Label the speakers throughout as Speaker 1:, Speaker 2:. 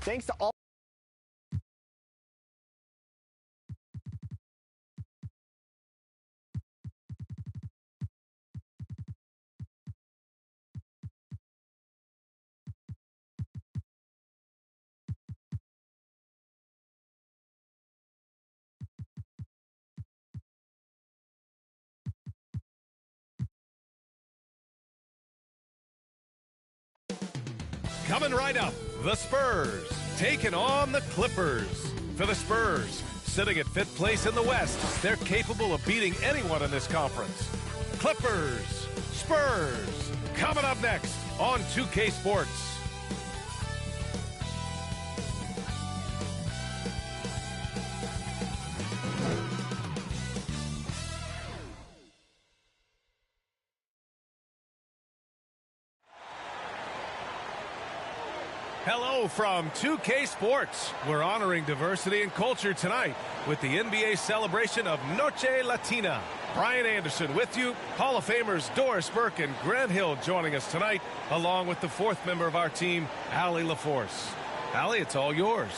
Speaker 1: Thanks to all
Speaker 2: Coming right up, the Spurs taking on the Clippers. For the Spurs, sitting at fifth place in the West, they're capable of beating anyone in this conference. Clippers, Spurs, coming up next on 2K Sports. Hello from 2K Sports. We're honoring diversity and culture tonight with the NBA celebration of Noche Latina. Brian Anderson with you. Hall of Famers Doris Burke and Grant Hill joining us tonight, along with the fourth member of our team, Allie LaForce. Allie, it's all yours.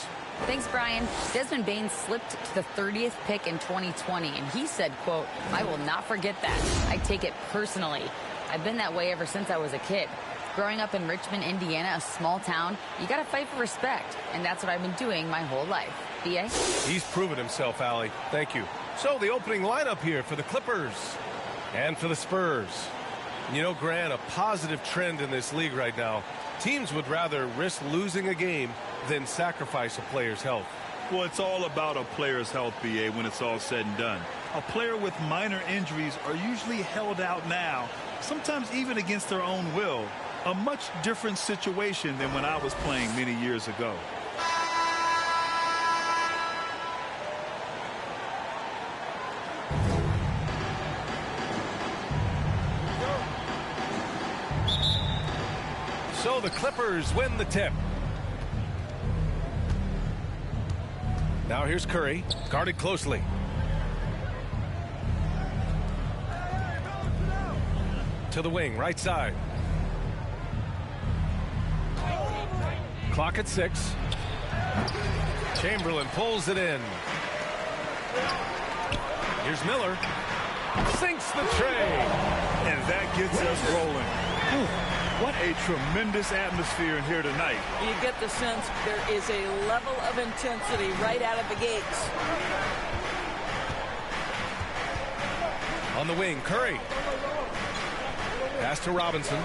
Speaker 3: Thanks, Brian. Desmond Bain slipped to the 30th pick in 2020, and he said, quote, "I will not forget that. I take it personally. I've been that way ever since I was a kid." Growing up in Richmond, Indiana, a small town, you got to fight for respect, and that's what I've been doing my whole life. B.A.?
Speaker 2: He's proven himself, Allie. Thank you. So the opening lineup here for the Clippers and for the Spurs. You know, Grant, a positive trend in this league right now. Teams would rather risk losing a game than sacrifice a player's health.
Speaker 4: Well, it's all about a player's health, B.A., when it's all said and done. A player with minor injuries are usually held out now, sometimes even against their own will. A much different situation than when I was playing many years ago.
Speaker 2: So the Clippers win the tip. Now here's Curry, guarded closely. To the wing, right side. Clock at 6. Chamberlain pulls it in. Here's Miller. Sinks the tray.
Speaker 4: And that gets us rolling. Whew, what a tremendous atmosphere in here tonight.
Speaker 5: You get the sense there is a level of intensity right out of the gates.
Speaker 2: On the wing, Curry. Pass to Robinson.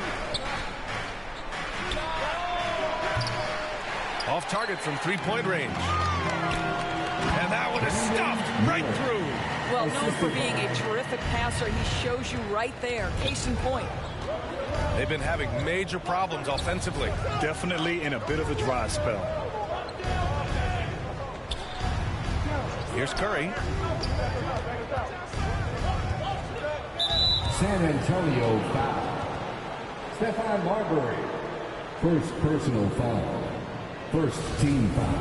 Speaker 2: Off target from three-point range. And that one is stuffed right through.
Speaker 5: Well, known for being a terrific passer, he shows you right there. Case in point.
Speaker 2: They've been having major problems offensively.
Speaker 4: Definitely in a bit of a dry spell.
Speaker 2: Here's Curry.
Speaker 6: San Antonio foul. Stephon Marbury. First personal foul. First team foul.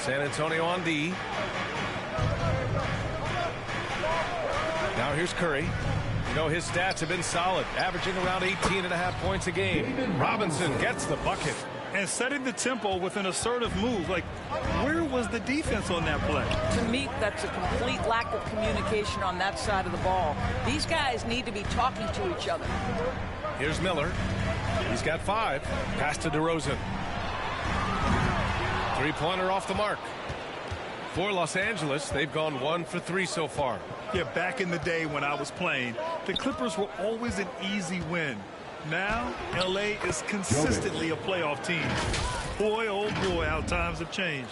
Speaker 2: San Antonio on D. Now here's Curry. You know, his stats have been solid, averaging around 18.5 points a game. Robinson gets the bucket.
Speaker 4: And setting the tempo with an assertive move. Like, where was the defense on that play?
Speaker 5: To me, that's a complete lack of communication on that side of the ball. These guys need to be talking to each other.
Speaker 2: Here's Miller. He's got 5. Pass to DeRozan. Three-pointer off the mark. For Los Angeles, they've gone 1 for 3 so far.
Speaker 4: Yeah, back in the day when I was playing, the Clippers were always an easy win. Now, L.A. is consistently a playoff team. Boy, oh boy, how times have changed.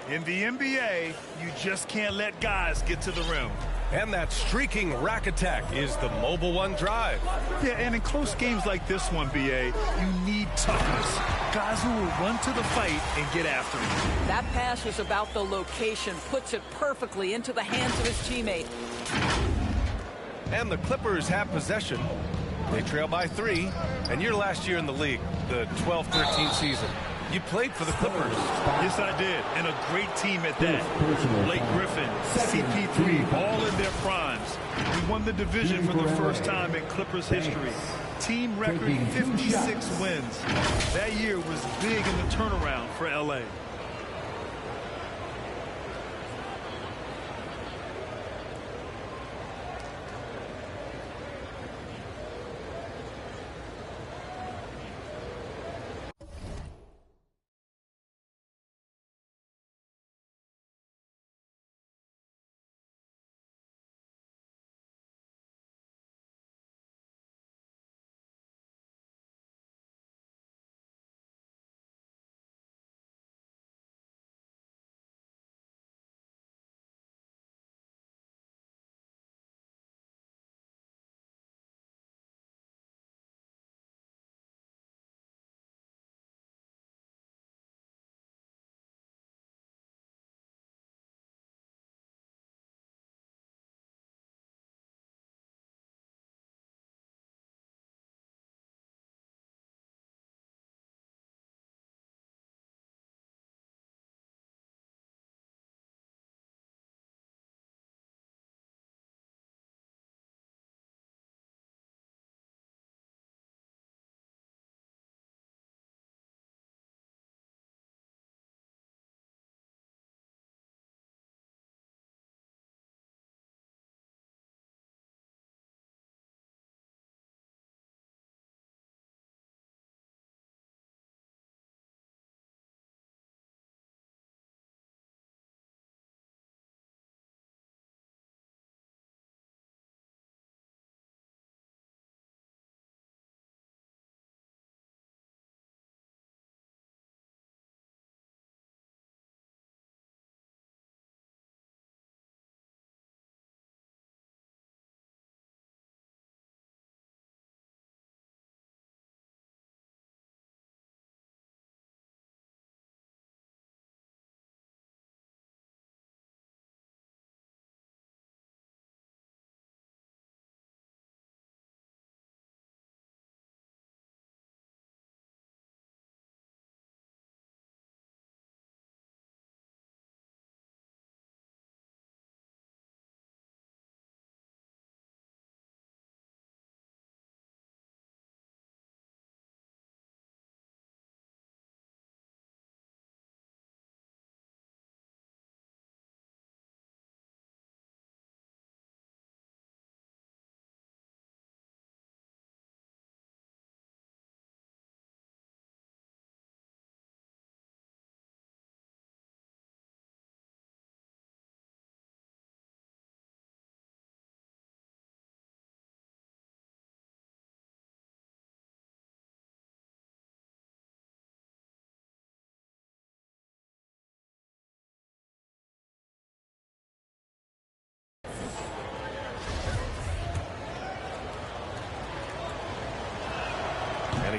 Speaker 4: In the NBA, you just can't let guys get to the rim.
Speaker 2: And that streaking rack attack is the Mobile One drive.
Speaker 4: Yeah, and in close games like this one, B.A., you need toughness. Guys who will run to the fight and get after it.
Speaker 5: That pass was about the location, puts it perfectly into the hands of his teammate.
Speaker 2: And the Clippers have possession. They trail by 3, and your last year in the league, the 12-13 season, you played for the Clippers.
Speaker 4: Yes, I did, and a great team at that. Blake Griffin, CP3, all in their primes. We won the division for the first time in Clippers history. Team record 56 wins. That year was big in the turnaround for L.A.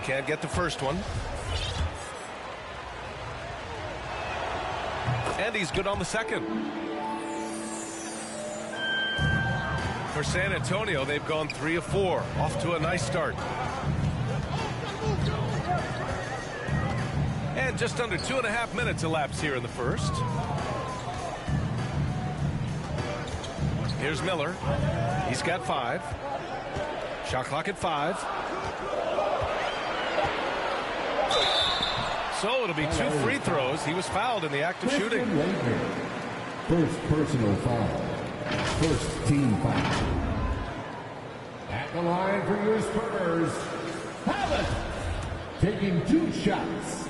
Speaker 2: Can't get the first one. And he's good on the second. For San Antonio, they've gone 3 of 4. Off to a nice start. And just under 2.5 minutes elapsed here in the first. Here's Miller. He's got 5. Shot clock at 5. So it'll be 2 free throws. He was fouled in the act of shooting.
Speaker 6: First personal foul. First team foul. At the line for your Spurs, Hallett taking 2 shots.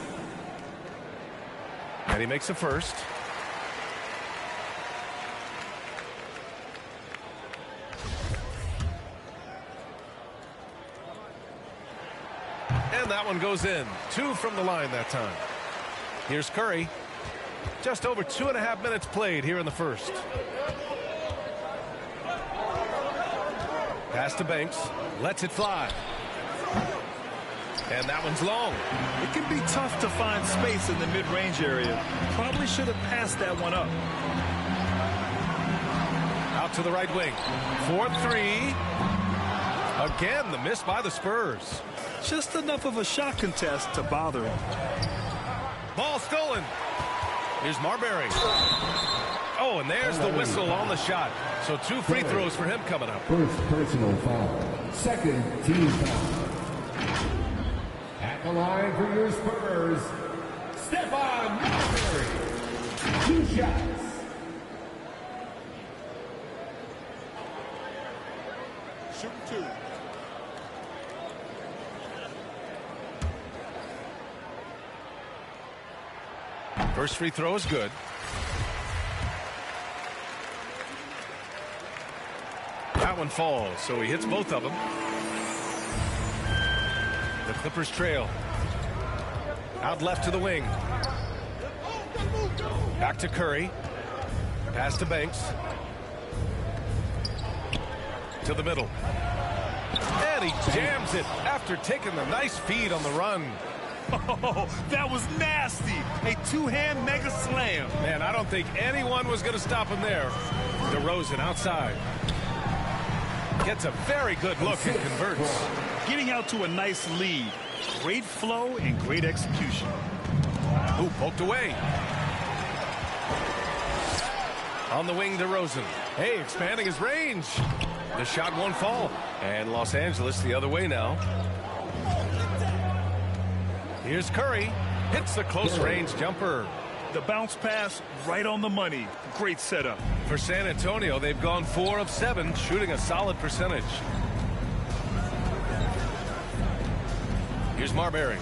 Speaker 2: And he makes a first. And that one goes in. 2 from the line that time. Here's Curry. Just over 2.5 minutes played here in the first. Pass to Banks. Lets it fly. And that one's long.
Speaker 4: It can be tough to find space in the mid-range area. Probably should have passed that one up.
Speaker 2: Out to the right wing. 4-3. Again, the miss by the Spurs.
Speaker 4: Just enough of a shot contest to bother him.
Speaker 2: Ball stolen. Here's Marbury. Oh, and there's the whistle on the shot. So 2 free throws for him coming up.
Speaker 6: First personal foul. Second team foul. At the line for your Spurs, Stephon Marbury. 2 shots.
Speaker 1: Shoot 2.
Speaker 2: First free throw is good. That one falls, so he hits both of them. The Clippers trail. Out left to the wing. Back to Curry. Pass to Banks. To the middle. And he jams it after taking the nice feed on the run.
Speaker 4: Oh, that was nasty. A 2-hand mega slam.
Speaker 2: Man, I don't think anyone was going to stop him there. DeRozan outside. Gets a very good look and converts.
Speaker 4: Getting out to a nice lead. Great flow and great execution.
Speaker 2: Ooh, poked away. On the wing, DeRozan. Hey, expanding his range. The shot won't fall. And Los Angeles the other way now. Here's Curry. Hits the close range jumper.
Speaker 4: The bounce pass right on the money. Great setup.
Speaker 2: For San Antonio, they've gone 4 of 7, shooting a solid percentage. Here's Marbury.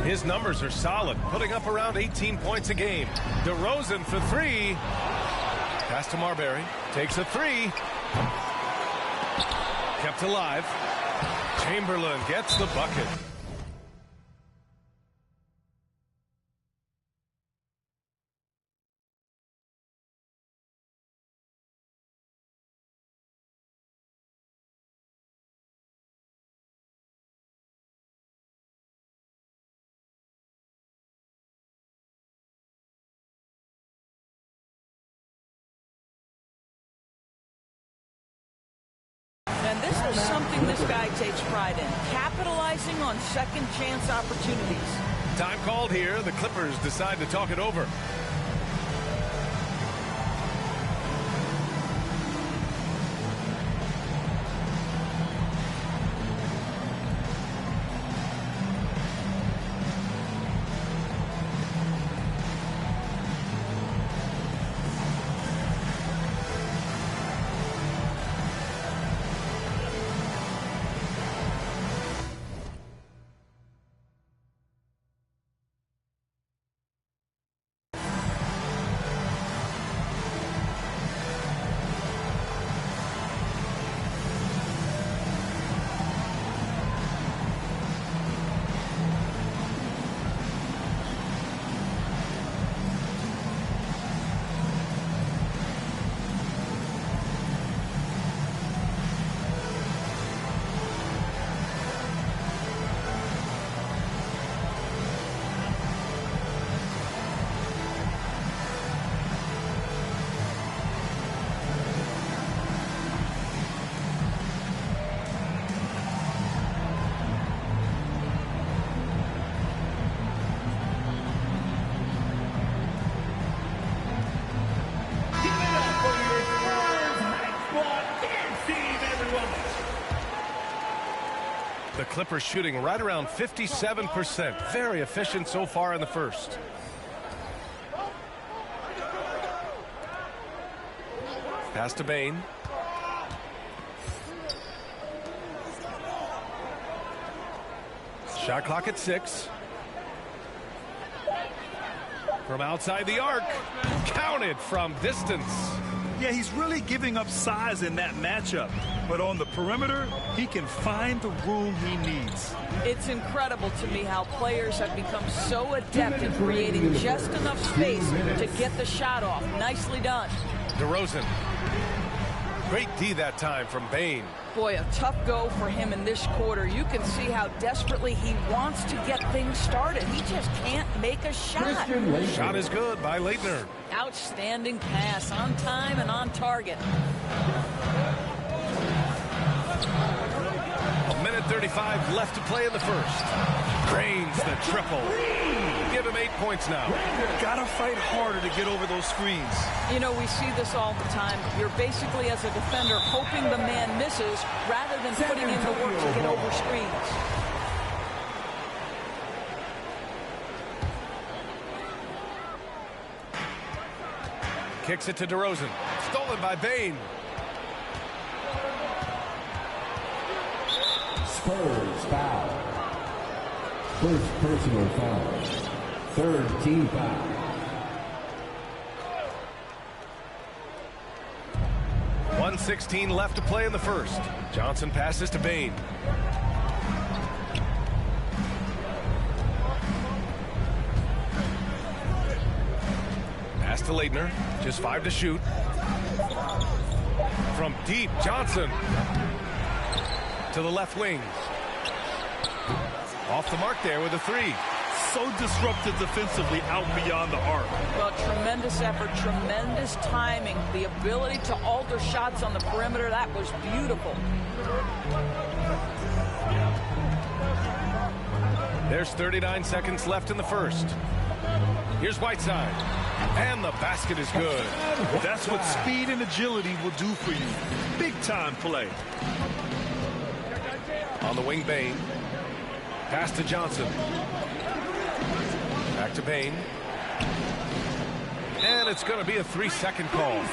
Speaker 2: His numbers are solid, putting up around 18 points a game. DeRozan for 3. Pass to Marbury. Takes a 3. Kept alive. Chamberlain gets the bucket.
Speaker 5: And this is something this guy takes pride in, capitalizing on second chance opportunities.
Speaker 2: Time called here. The Clippers decide to talk it over. Clippers shooting right around 57%. Very efficient so far in the first. Pass to Bane. Shot clock at 6. From outside the arc. Counted from distance.
Speaker 4: Yeah, he's really giving up size in that matchup. But on the perimeter, he can find the room he needs.
Speaker 5: It's incredible to me how players have become so adept at creating just enough space to get the shot off. Nicely done.
Speaker 2: DeRozan. Great D that time from Bane.
Speaker 5: Boy, a tough go for him in this quarter. You can see how desperately he wants to get things started. He just can't make a shot.
Speaker 2: Shot is good by Leitner.
Speaker 5: Outstanding pass, on time and on target.
Speaker 2: A minute 35 left to play in the first. Drains the triple. Give him 8 points now.
Speaker 4: Gotta fight harder to get over those screens.
Speaker 5: You know, we see this all the time. You're basically, as a defender, hoping the man misses rather than putting in the work to get over screens.
Speaker 2: Kicks it to DeRozan. Stolen by Bane.
Speaker 6: Spurs foul. First personal foul. Third team foul.
Speaker 2: .116 left to play in the first. Johnson passes to Bane. Pass to Leitner. Just 5 to shoot. From deep, Johnson. To the left wing. Off the mark there with a 3.
Speaker 4: So disruptive defensively out beyond the arc.
Speaker 5: Well, tremendous effort, tremendous timing. The ability to alter shots on the perimeter, that was beautiful.
Speaker 2: There's 39 seconds left in the first. Here's Whiteside. And the basket is good.
Speaker 4: That's what speed and agility will do for you. Big time play.
Speaker 2: On the wing, Bane. Pass to Johnson. Back to Bane. And it's going to be a 3-second call.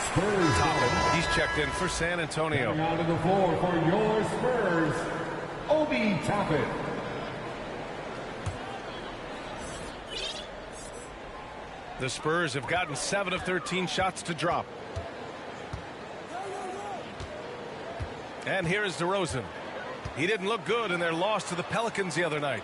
Speaker 6: Spurs.
Speaker 2: Toppin, he's checked in for San Antonio.
Speaker 6: Out of the floor for your Spurs, Obi Toppin.
Speaker 2: The Spurs have gotten 7 of 13 shots to drop. And here is DeRozan. He didn't look good in their loss to the Pelicans the other night.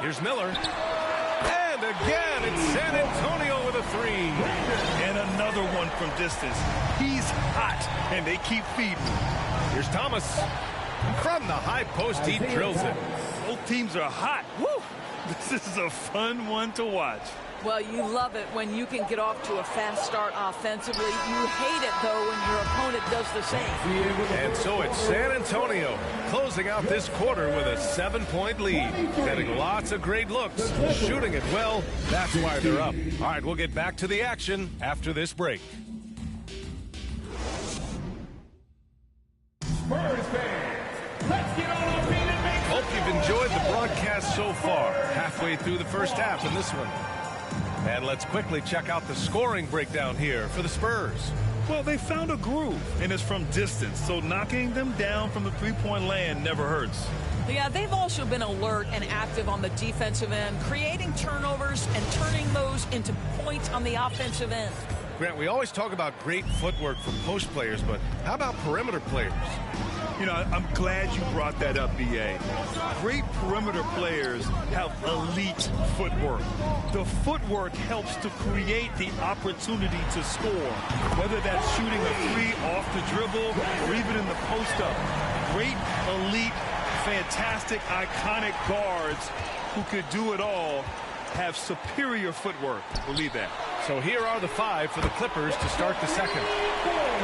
Speaker 2: Here's Miller. And again, it's San Antonio with a 3.
Speaker 4: And another one from distance. He's hot, and they keep feeding.
Speaker 2: Here's Thomas. From the high post, he drills it.
Speaker 4: Both teams are hot. Woo! This is a fun one to watch.
Speaker 5: Well, you love it when you can get off to a fast start offensively. You hate it, though, when your opponent does the same.
Speaker 2: And so it's San Antonio closing out this quarter with a 7-point lead. Getting lots of great looks, shooting it well. That's why they're up. All right, we'll get back to the action after this break.
Speaker 6: Spurs fans, let's get on our feet and make.
Speaker 2: Hope you've enjoyed the broadcast so far. Halfway through the first half in this one. And let's quickly check out the scoring breakdown here for the Spurs.
Speaker 4: Well, they found a groove, and it's from distance, so knocking them down from the three-point land never hurts.
Speaker 5: Yeah, they've also been alert and active on the defensive end, creating turnovers and turning those into points on the offensive end.
Speaker 2: Grant, we always talk about great footwork from post players, but how about perimeter players?
Speaker 4: You know, I'm glad you brought that up, B.A. Great perimeter players have elite footwork. The footwork helps to create the opportunity to score, whether that's shooting a 3 off the dribble or even in the post-up. Great, elite, fantastic, iconic guards who could do it all have superior footwork. Believe that.
Speaker 2: So here are the 5 for the Clippers to start the second.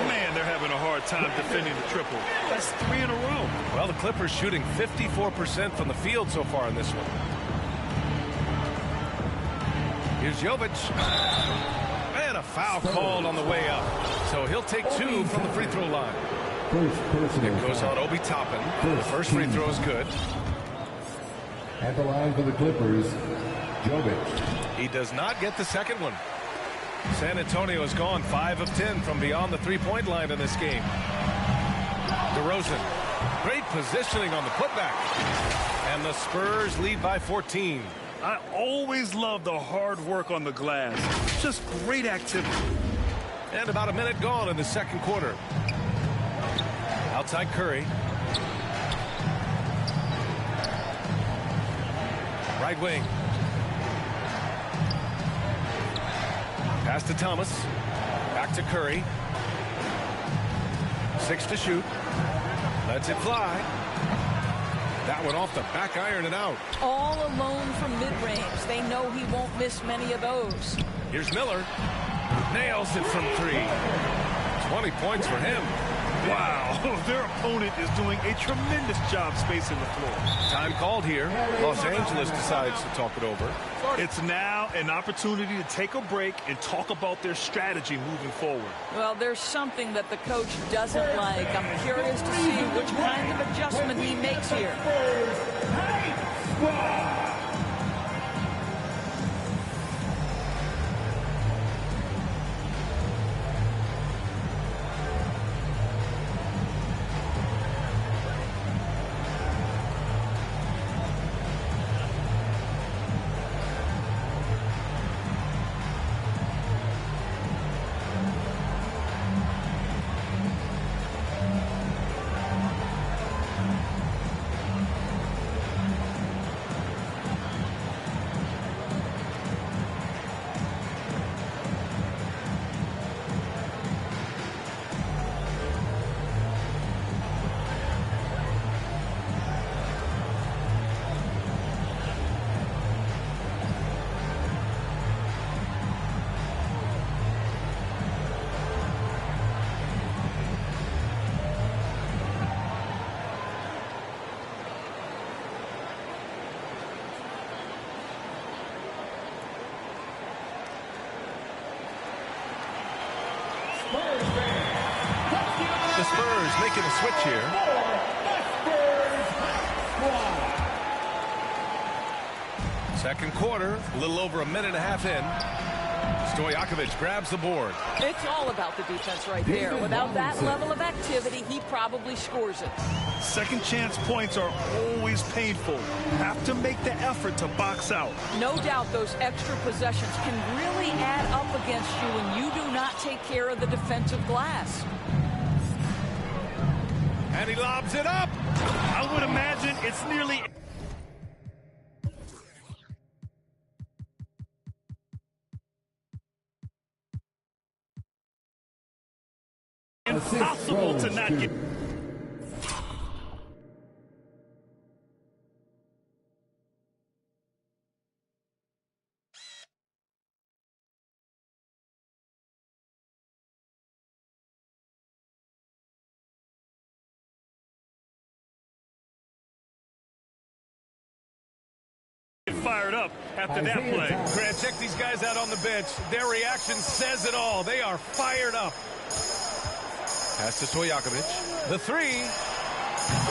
Speaker 4: Man, they're having a hard time defending the triple. That's 3 in a row.
Speaker 2: Well, the Clippers shooting 54% from the field so far in this one. Here's Jovic. And a foul called on the way up. So he'll take 2 from the free throw line. It goes on Obi Toppin. The first free throw is good.
Speaker 6: At the line for the Clippers, Jovic.
Speaker 2: He does not get the second one. San Antonio has gone 5 of 10 from beyond the three-point line in this game. DeRozan. Great positioning on the putback. And the Spurs lead by 14.
Speaker 4: I always love the hard work on the glass. Just great activity.
Speaker 2: And about a minute gone in the second quarter. Outside Curry. Right wing. Pass to Thomas. Back to Curry. 6 to shoot. Lets it fly. That one off the back iron and out.
Speaker 5: All alone from mid-range. They know he won't miss many of those.
Speaker 2: Here's Miller. Nails it from 3. 20 points for him.
Speaker 4: Wow, their opponent is doing a tremendous job spacing the floor.
Speaker 2: Time called here. Los Angeles decides to talk it over.
Speaker 4: It's now an opportunity to take a break and talk about their strategy moving forward.
Speaker 5: Well, there's something that the coach doesn't like. I'm curious to see which kind of adjustment he makes here.
Speaker 2: The Spurs making a switch here. Second quarter, a little over a minute and a half in. Stojakovic grabs the board.
Speaker 5: It's all about the defense right there. Without that level of activity, he probably scores it.
Speaker 4: Second chance points are always painful. Have to make the effort to box out.
Speaker 5: No doubt those extra possessions can really add up against you when you do not take care of the defensive glass.
Speaker 2: And he lobs it up.
Speaker 4: I would imagine it's nearly impossible to not get. Fired up after that play.
Speaker 2: Grant, check these guys out on the bench. Their reaction says it all. They are fired up. Pass to Stojakovic. The 3.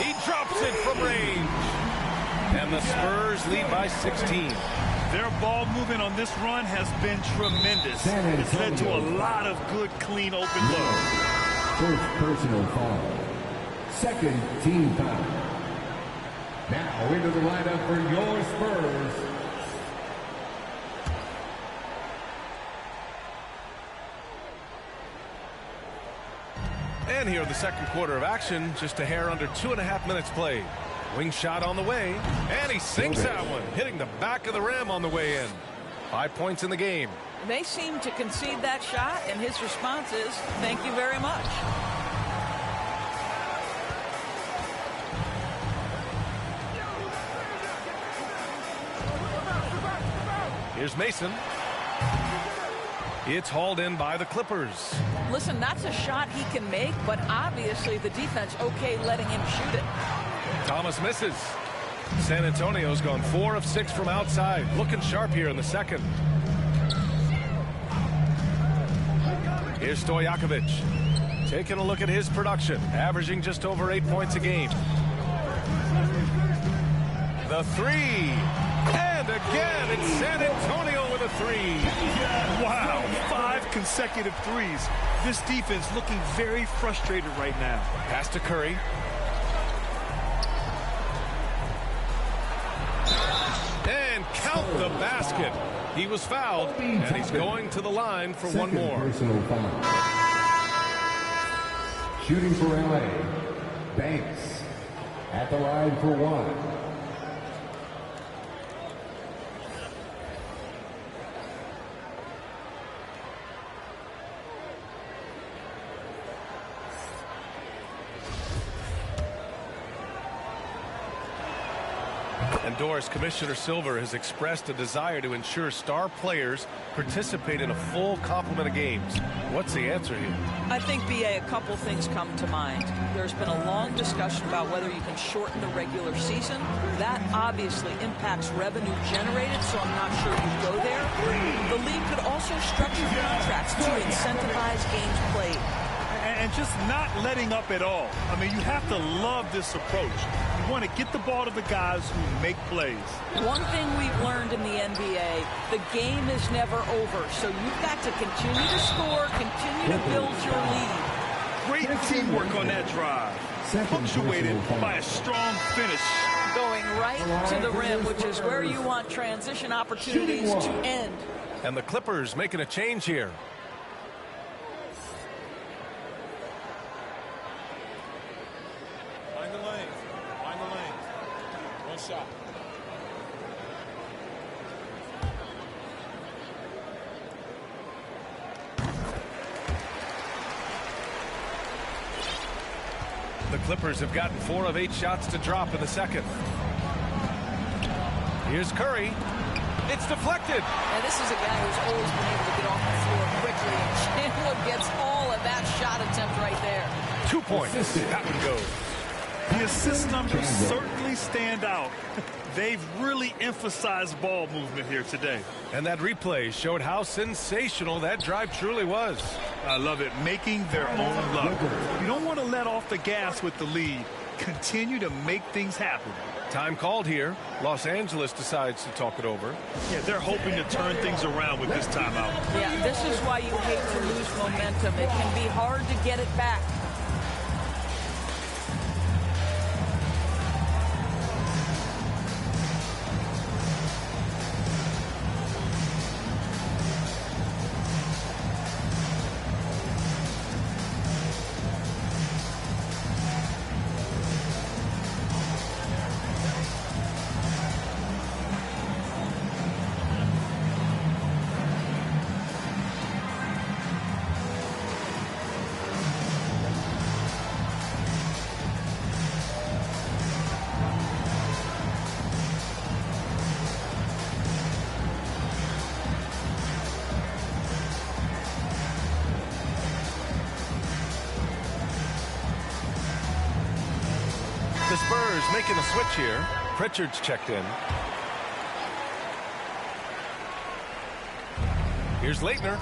Speaker 2: He drops it from range. And the Spurs lead by 16.
Speaker 4: Their ball movement on this run has been tremendous. It's led to a lot of good, clean, open looks.
Speaker 6: First personal foul. Second team foul. Now into the lineup for your Spurs.
Speaker 2: And here in the second quarter of action, just a hair under 2.5 minutes played. Wing shot on the way, and he sinks that one, hitting the back of the rim on the way in. 5 points in the game.
Speaker 5: They seem to concede that shot, and his response is, thank you very much.
Speaker 2: Here's Mason. It's hauled in by the Clippers.
Speaker 5: Listen, that's a shot he can make, but obviously the defense okay letting him shoot it.
Speaker 2: Thomas misses. San Antonio's gone 4 of 6 from outside. Looking sharp here in the second. Here's Stojakovic. Taking a look at his production, averaging just over 8 points a game. The three. And again, it's San Antonio with a three.
Speaker 4: Wow, 5 consecutive threes. This defense looking very frustrated right now.
Speaker 2: Pass to Curry. And count the basket. He was fouled, and he's going to the line for one more.
Speaker 6: Personal foul. Shooting for LA, Banks at the line for one.
Speaker 2: And Doris, Commissioner Silver has expressed a desire to ensure star players participate in a full complement of games. What's the answer here?
Speaker 5: I think, BA, a couple things come to mind. There's been a long discussion about whether you can shorten the regular season. That obviously impacts revenue generated, so I'm not sure you go there. The league could also structure contracts to incentivize games played.
Speaker 4: And just not letting up at all. I mean, you have to love this approach. You want to get the ball to the guys who make plays.
Speaker 5: One thing we've learned in the NBA, the game is never over. So you've got to continue to score, continue to build your lead.
Speaker 4: Great teamwork on that drive. Punctuated by a strong finish.
Speaker 5: Going right to the rim, which is where you want transition opportunities to end.
Speaker 2: And the Clippers making a change here.
Speaker 1: Find the lane. Find the lane. One shot.
Speaker 2: The Clippers have gotten 4 of 8 shots to drop in the second. Here's Curry. It's deflected.
Speaker 5: And this is a guy who's always been able to get off the floor quickly. And Chandler gets all of that shot attempt right there.
Speaker 2: 2 points. That one goes.
Speaker 4: The assist numbers certainly stand out. They've really emphasized ball movement here today.
Speaker 2: And that replay showed how sensational that drive truly was.
Speaker 4: I love it. Making their own luck. You don't want to let off the gas with the lead. Continue to make things happen.
Speaker 2: Time called here. Los Angeles decides to talk it over.
Speaker 4: Yeah, they're hoping to turn things around with this timeout.
Speaker 5: Yeah, this is why you hate to lose momentum. It can be hard to get it back.
Speaker 2: The Spurs making a switch here. Pritchard's checked in. Here's Leitner.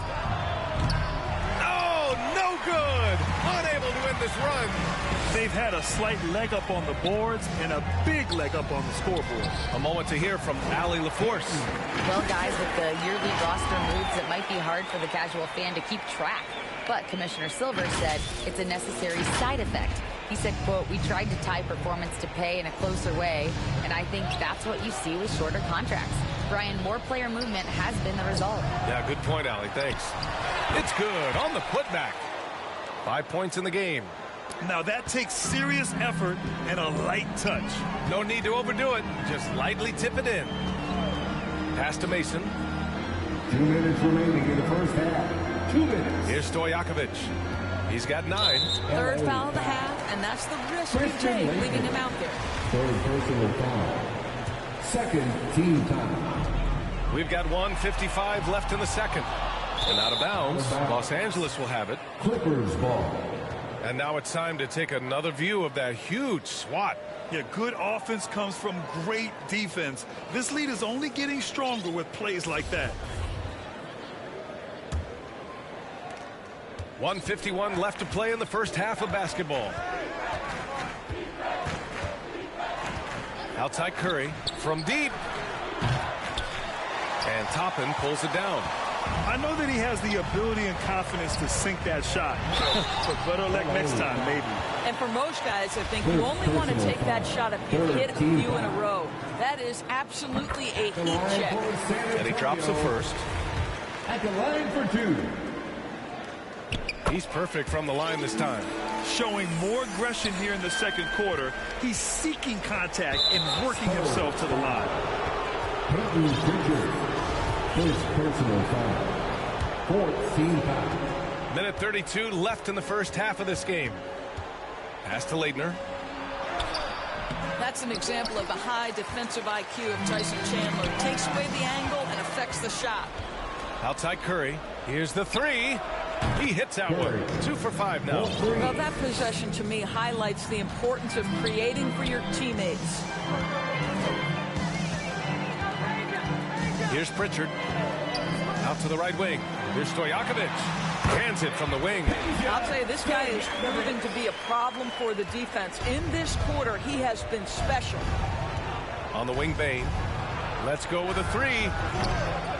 Speaker 2: Oh, no good. Unable to win this run.
Speaker 4: They've had a slight leg up on the boards and a big leg up on the scoreboard.
Speaker 2: A moment to hear from Allie LaForce.
Speaker 3: Well, guys, with the yearly roster moves, it might be hard for the casual fan to keep track. But Commissioner Silver said it's a necessary side effect. He said, quote, "We tried to tie performance to pay in a closer way, and I think that's what you see with shorter contracts." Brian, more player movement has been the result.
Speaker 2: Yeah, good point, Allie. Thanks. It's good on the putback. 5 points in the game.
Speaker 4: Now that takes serious effort and a light touch.
Speaker 2: No need to overdo it. Just lightly tip it in. Pass to Mason.
Speaker 6: 2 minutes remaining in the first half. 2 minutes.
Speaker 2: Here's Stojakovic. He's got 9.
Speaker 5: Third foul of the half, and that's the risk you take leaving him out there.
Speaker 6: Third personal foul. Second team time.
Speaker 2: We've got 1:55 left in the second. And out of bounds, Los Angeles will have it.
Speaker 6: Clippers ball.
Speaker 2: And now it's time to take another view of that huge swat.
Speaker 4: Yeah, good offense comes from great defense. This lead is only getting stronger with plays like that.
Speaker 2: 1:51 left to play in the first half of basketball. Outside Curry from deep. And Toppin pulls it down.
Speaker 4: I know that he has the ability and confidence to sink that shot. But better luck next time, maybe.
Speaker 5: And for most guys, I think you only want to take that shot if you hit a few in a row. That is absolutely a heat check.
Speaker 2: And he drops the first.
Speaker 6: At the line for two.
Speaker 2: He's perfect from the line this time.
Speaker 4: Showing more aggression here in the second quarter. He's seeking contact and working himself to the line.
Speaker 6: First personal foul. 14 foul.
Speaker 2: Minute 32 left in the first half of this game. Pass to Leitner.
Speaker 5: That's an example of the high defensive IQ of Tyson Chandler. Takes away the angle and affects the shot.
Speaker 2: Outside Curry. Here's the three. He hits that one. 2 for 5 now.
Speaker 5: Well, that possession to me highlights the importance of creating for your teammates.
Speaker 2: Here's Pritchard. Out to the right wing. Here's Stojakovic. Hands it from the wing.
Speaker 5: I'll tell you, this guy is proving to be a problem for the defense. In this quarter, he has been special.
Speaker 2: On the wing, Bain. Let's go with a three.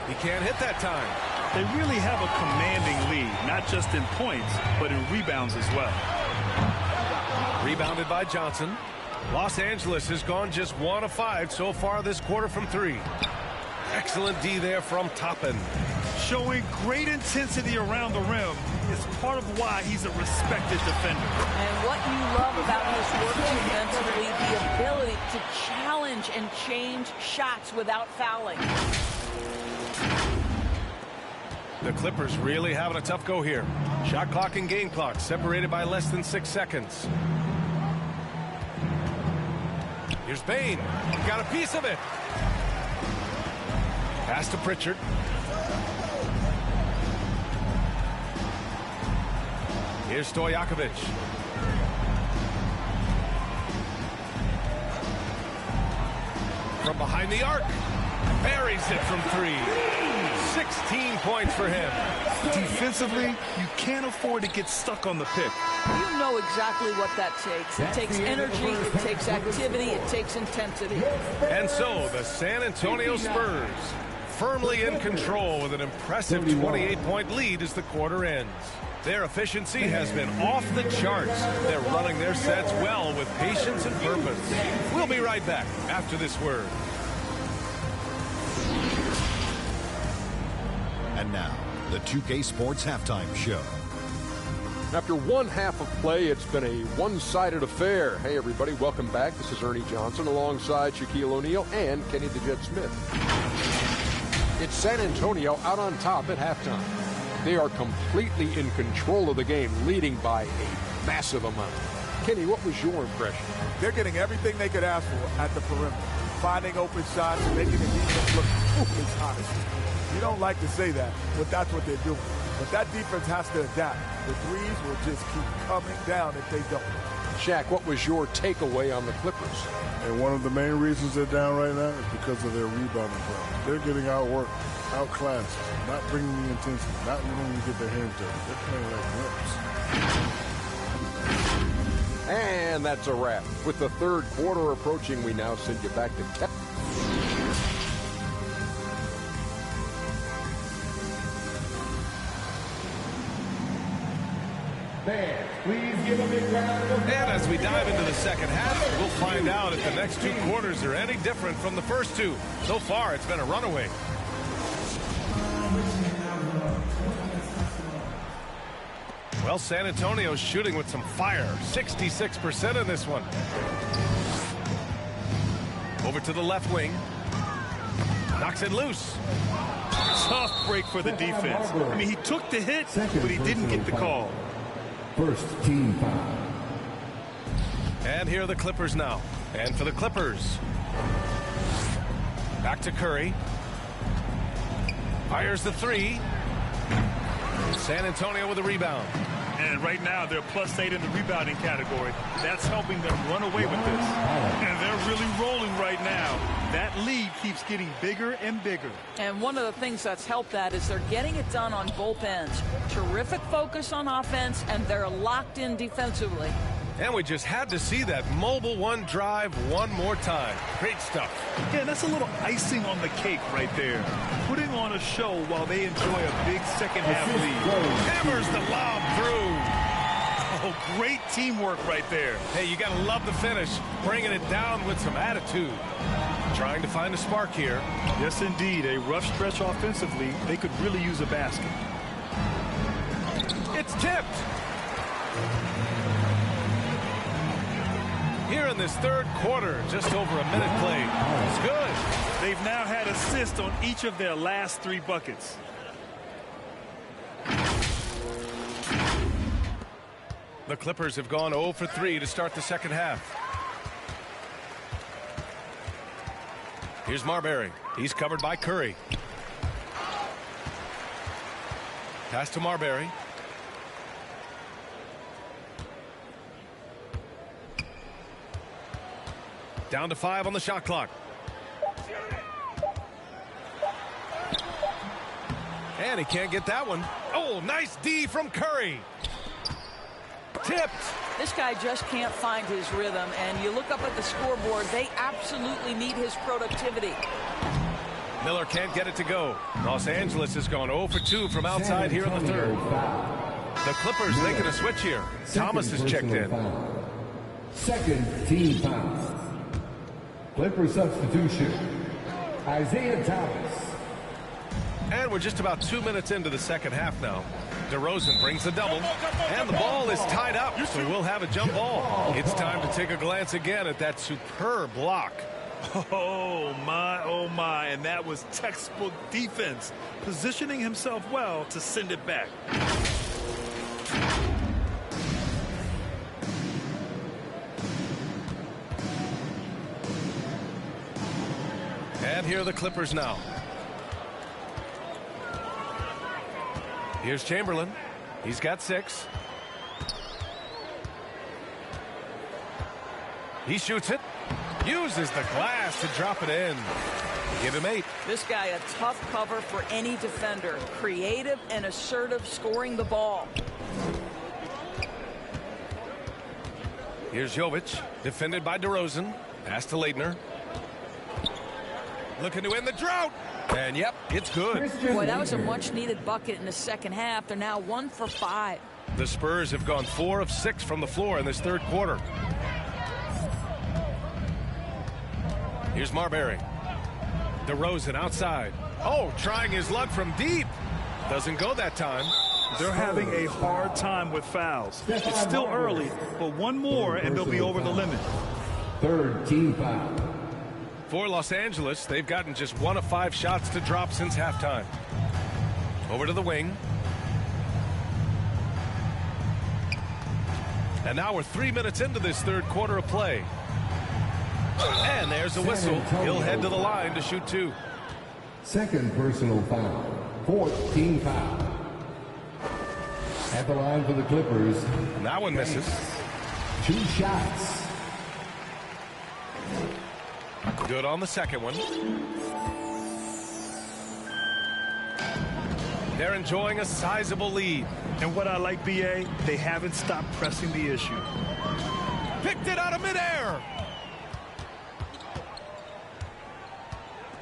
Speaker 2: He can't hit that time.
Speaker 4: They really have a commanding lead, not just in points, but in rebounds as well.
Speaker 2: Rebounded by Johnson. Los Angeles has gone just 1 of 5 so far this quarter from 3. Excellent D there from Toppin.
Speaker 4: Showing great intensity around the rim is part of why he's a respected defender.
Speaker 5: And what you love about his work defensively, the ability to challenge and change shots without fouling.
Speaker 2: The Clippers really having a tough go here. Shot clock and game clock separated by less than 6 seconds. Here's Bain. Got a piece of it. Pass to Pritchard. Here's Stojakovic. From behind the arc. Buries it from 3. 16 points for him.
Speaker 4: Defensively, you can't afford to get stuck on the pick.
Speaker 5: You know exactly what that takes. It takes energy, it takes activity, it takes intensity.
Speaker 2: And so the San Antonio Spurs firmly in control with an impressive 28-point lead as the quarter ends. Their efficiency has been off the charts. They're running their sets well with patience and purpose. We'll be right back after this word.
Speaker 7: And now, the 2K Sports Halftime Show.
Speaker 8: After one half of play, it's been a one-sided affair. Hey, everybody, welcome back. This is Ernie Johnson alongside Shaquille O'Neal and Kenny the Jet Smith. It's San Antonio out on top at halftime. They are completely in control of the game, leading by a massive amount. Kenny, what was your impression?
Speaker 9: They're getting everything they could ask for at the perimeter. Finding open shots, making the defense look foolish, honestly. You don't like to say that, but that's what they're doing. But that defense has to adapt. The threes will just keep coming down if they don't.
Speaker 8: Shaq, what was your takeaway on the Clippers?
Speaker 10: And one of the main reasons they're down right now is because of their rebounding problem. They're getting outworked, outclassed, not bringing the intensity, not willing to get their hands dirty. They're playing like wimps.
Speaker 8: And that's a wrap. With the third quarter approaching, we now send you back to Kevin.
Speaker 6: Please give a big round of applause.
Speaker 2: And as we dive into the second half, we'll find out if the next 2 quarters are any different from the first 2. So far, it's been a runaway. Well, San Antonio's shooting with some fire. 66% in this one. Over to the left wing. Knocks it loose.
Speaker 4: Tough break for the defense. I mean, he took the hit, but he didn't get the call.
Speaker 6: First team foul.
Speaker 2: And here are the Clippers now. And for the Clippers, back to Curry. Fires the 3. San Antonio with a rebound.
Speaker 4: And right now, they're +8 in the rebounding category. That's helping them run away with this. And they're really rolling right now. That lead keeps getting bigger and bigger.
Speaker 5: And one of the things that's helped that is they're getting it done on both ends. Terrific focus on offense, and they're locked in defensively.
Speaker 2: And we just had to see that mobile one drive one more time. Great stuff.
Speaker 4: Yeah, that's a little icing on the cake right there. Putting on a show while they enjoy a big second half lead.
Speaker 2: Hammers the lob through.
Speaker 4: Oh, great teamwork right there.
Speaker 2: Hey, you got to love the finish. Bringing it down with some attitude. Trying to find a spark here.
Speaker 4: Yes, indeed. A rough stretch offensively. They could really use a basket.
Speaker 2: It's tipped. Here in this third quarter, just over a minute played. It's good.
Speaker 4: They've now had assists on each of their last 3 buckets.
Speaker 2: The Clippers have gone 0 for 3 to start the second half. Here's Marbury. He's covered by Curry. Pass to Marbury. Down to 5 on the shot clock. And he can't get that one. Oh, nice D from Curry. Tipped.
Speaker 5: This guy just can't find his rhythm, and you look up at the scoreboard, they absolutely need his productivity.
Speaker 2: Miller can't get it to go. Los Angeles has gone 0 for 2 from outside here in the third. The Clippers making a switch here. Thomas has checked in.
Speaker 6: Second team foul. Clipper substitution. Isaiah Thomas.
Speaker 2: And we're just about 2 minutes into the second half now. DeRozan brings the double, and the ball is tied up, so we'll have a jump ball. It's time to take a glance again at that superb block.
Speaker 4: Oh, my, and that was textbook defense, positioning himself well to send it back.
Speaker 2: And here are the Clippers now. Here's Chamberlain. He's got 6. He shoots it. Uses the glass to drop it in. Give him 8.
Speaker 5: This guy a tough cover for any defender. Creative and assertive scoring the ball.
Speaker 2: Here's Jovic. Defended by DeRozan. Pass to Leitner. Looking to end the drought. And yep, it's good.
Speaker 5: Boy, that was a much-needed bucket in the second half. They're now 1 for 5.
Speaker 2: The Spurs have gone 4 of 6 from the floor in this third quarter. Here's Marbury. DeRozan outside. Oh, trying his luck from deep. Doesn't go that time.
Speaker 4: They're having a hard time with fouls. It's still early, but one more and they'll be over the limit.
Speaker 6: Third team foul.
Speaker 2: For Los Angeles, they've gotten just 1 of 5 shots to drop since halftime. Over to the wing. And now we're 3 minutes into this third quarter of play. And there's a whistle. He'll head to the line to shoot 2.
Speaker 6: Second personal foul. Fourth team foul. At the line for the Clippers.
Speaker 2: And that one misses.
Speaker 6: 2 shots.
Speaker 2: Good on the second one. They're enjoying a sizable lead.
Speaker 4: And what I like, BA, they haven't stopped pressing the issue.
Speaker 2: Picked it out of midair.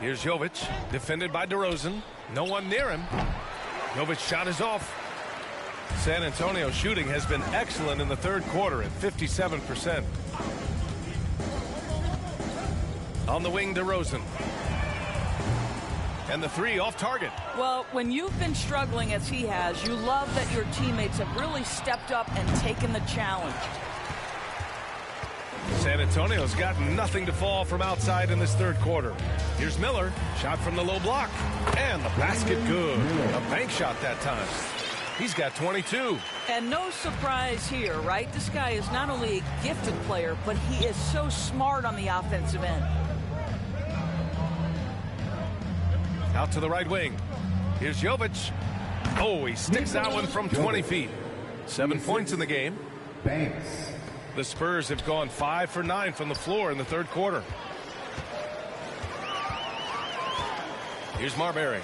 Speaker 2: Here's Jovic, defended by DeRozan. No one near him. Jovic's shot is off. San Antonio's shooting has been excellent in the third quarter at 57%. On the wing, DeRozan. And the 3 off target.
Speaker 5: Well, when you've been struggling as he has, you love that your teammates have really stepped up and taken the challenge.
Speaker 2: San Antonio's got nothing to fall from outside in this third quarter. Here's Miller. Shot from the low block. And the basket good. A bank shot that time. He's got 22.
Speaker 5: And no surprise here, right? This guy is not only a gifted player, but he is so smart on the offensive end.
Speaker 2: Out to the right wing. Here's Jovic. Oh, he sticks that one from 20 feet. 7 points in the game.
Speaker 6: Banks.
Speaker 2: The Spurs have gone 5 for 9 from the floor in the third quarter. Here's Marbury.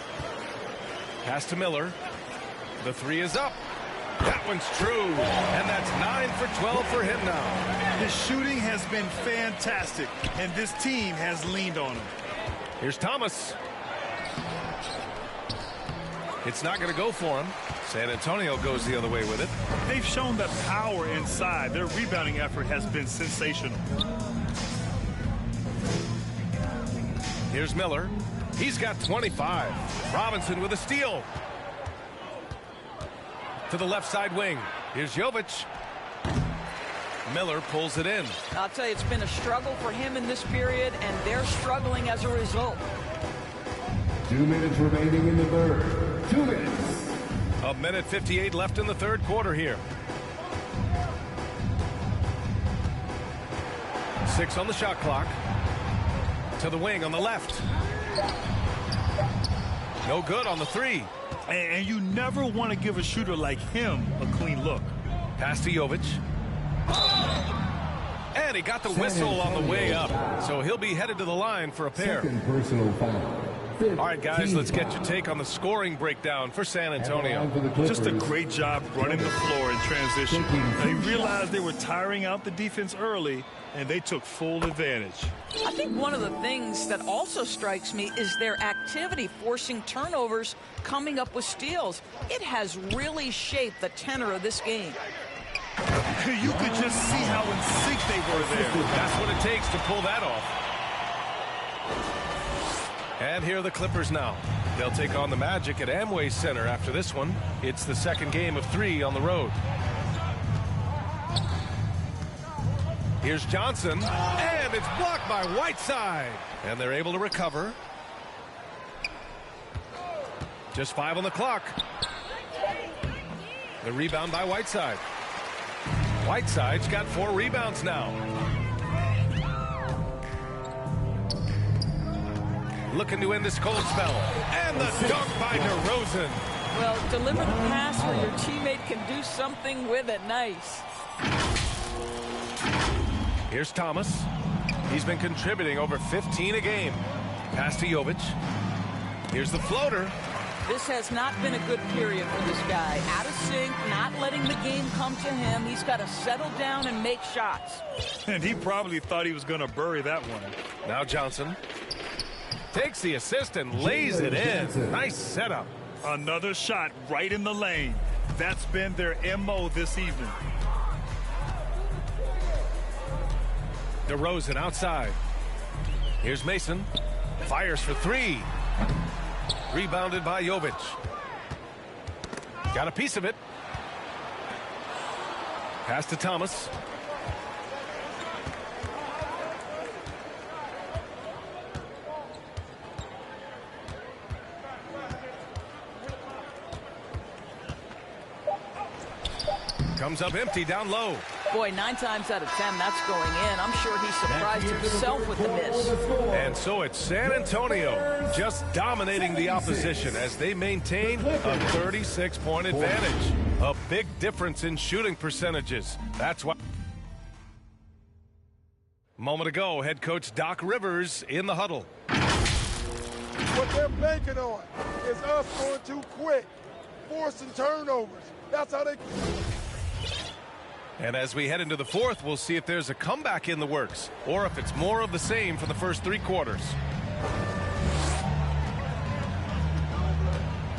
Speaker 2: Pass to Miller. The three is up. That one's true. And that's 9 for 12 for him now.
Speaker 4: His shooting has been fantastic, and this team has leaned on him.
Speaker 2: Here's Thomas. It's not going to go for him. San Antonio goes the other way with it.
Speaker 4: They've shown that power inside. Their rebounding effort has been sensational.
Speaker 2: Here's Miller. He's got 25. Robinson with a steal. To the left side wing. Here's Jovic. Miller pulls it in.
Speaker 5: I'll tell you, it's been a struggle for him in this period, and they're struggling as a result.
Speaker 6: 2 minutes remaining in the third. 2 minutes.
Speaker 2: A minute 58 left in the third quarter here. 6 on the shot clock. To the wing on the left. No good on the three.
Speaker 4: And you never want to give a shooter like him a clean look.
Speaker 2: Pass to Jovic. And he got the whistle on the way up. So he'll be headed to the line for a pair.
Speaker 6: Second personal foul.
Speaker 2: All right, guys, let's get your take on the scoring breakdown for San Antonio.
Speaker 4: Just a great job running the floor in transition. They realized they were tiring out the defense early, and they took full advantage.
Speaker 5: I think one of the things that also strikes me is their activity, forcing turnovers, coming up with steals. It has really shaped the tenor of this game.
Speaker 4: You could just see how in sync they were there.
Speaker 2: That's what it takes to pull that off. And here are the Clippers now. They'll take on the Magic at Amway Center after this one. It's the second game of 3 on the road. Here's Johnson, and it's blocked by Whiteside. And they're able to recover. Just 5 on the clock. The rebound by Whiteside. Whiteside's got 4 rebounds now. Looking to end this cold spell. And the dunk by DeRozan.
Speaker 5: Well, deliver the pass where your teammate can do something with it. Nice.
Speaker 2: Here's Thomas. He's been contributing over 15 a game. Pass to Jovic. Here's the floater.
Speaker 5: This has not been a good period for this guy. Out of sync, not letting the game come to him. He's got to settle down and make shots.
Speaker 4: And he probably thought he was going to bury that one.
Speaker 2: Now Johnson takes the assist and lays it in. Nice setup.
Speaker 4: Another shot right in the lane. That's been their MO this evening.
Speaker 2: DeRozan outside. Here's Mason. Fires for 3. Rebounded by Jovic. Got a piece of it. Pass to Thomas. Comes up empty down low.
Speaker 5: Boy, 9 times out of 10, that's going in. I'm sure he's surprised himself with the miss.
Speaker 2: And so it's San Antonio just dominating the opposition as they maintain a 36-point advantage. A big difference in shooting percentages. That's why. A moment ago, head coach Doc Rivers in the huddle.
Speaker 11: What they're banking on is us going too quick, forcing turnovers. That's how they...
Speaker 2: And as we head into the fourth, we'll see if there's a comeback in the works or if it's more of the same for the first 3 quarters.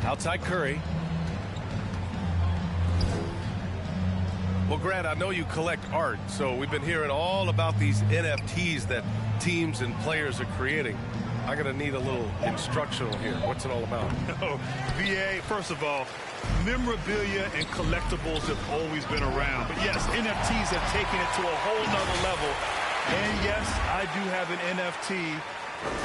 Speaker 2: Outside Curry. Well, Grant, I know you collect art, so we've been hearing all about these NFTs that teams and players are creating. I'm going to need a little instructional here. What's it all about?
Speaker 4: Oh, VA, first of all, memorabilia and collectibles have always been around. But yes, NFTs have taken it to a whole nother level. And yes, I do have an NFT.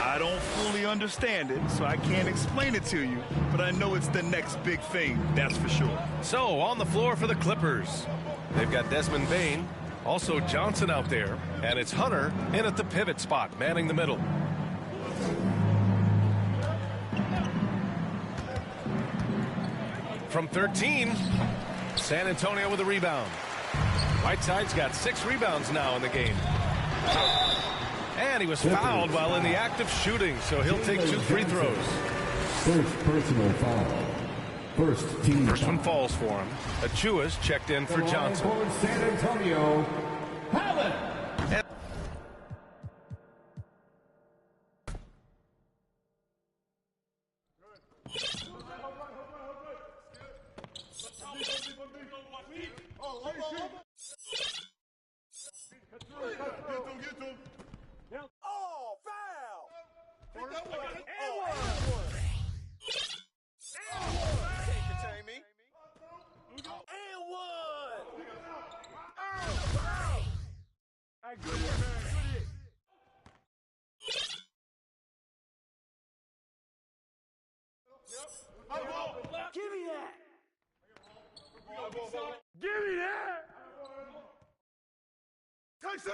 Speaker 4: I don't fully understand it, so I can't explain it to you. But I know it's the next big thing, that's for sure.
Speaker 2: So, on the floor for the Clippers. They've got Desmond Bane, also Johnson out there, and it's Hunter in at the pivot spot, manning the middle. From 13, San Antonio with a rebound. Whiteside's got 6 rebounds now in the game. And he was fouled while in the act of shooting, so he'll take 2 free throws.
Speaker 6: First personal foul. First team
Speaker 2: First
Speaker 6: foul.
Speaker 2: one falls for him. Achua's checked in for Johnson.
Speaker 6: For San Antonio, Howard.
Speaker 11: Oh, foul! Can't contain me. And one! Hey, good hit, man. Good hit. Give me that! Give me that!
Speaker 1: Tyson!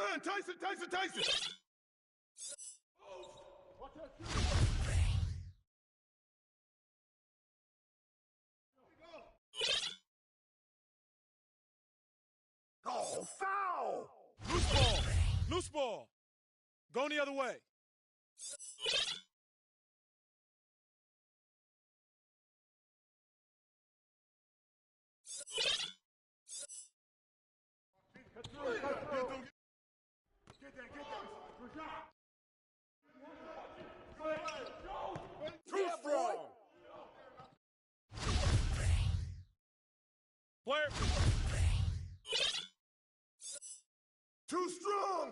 Speaker 11: Oh, foul!
Speaker 1: Loose ball. Going the other way.
Speaker 11: Too strong!
Speaker 1: Player.
Speaker 11: Too strong!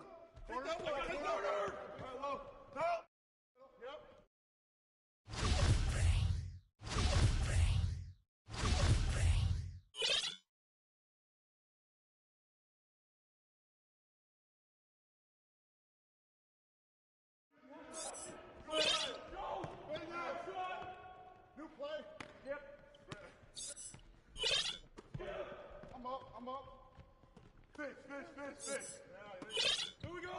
Speaker 10: New play. Yep. I'm up. Fish. Here we go.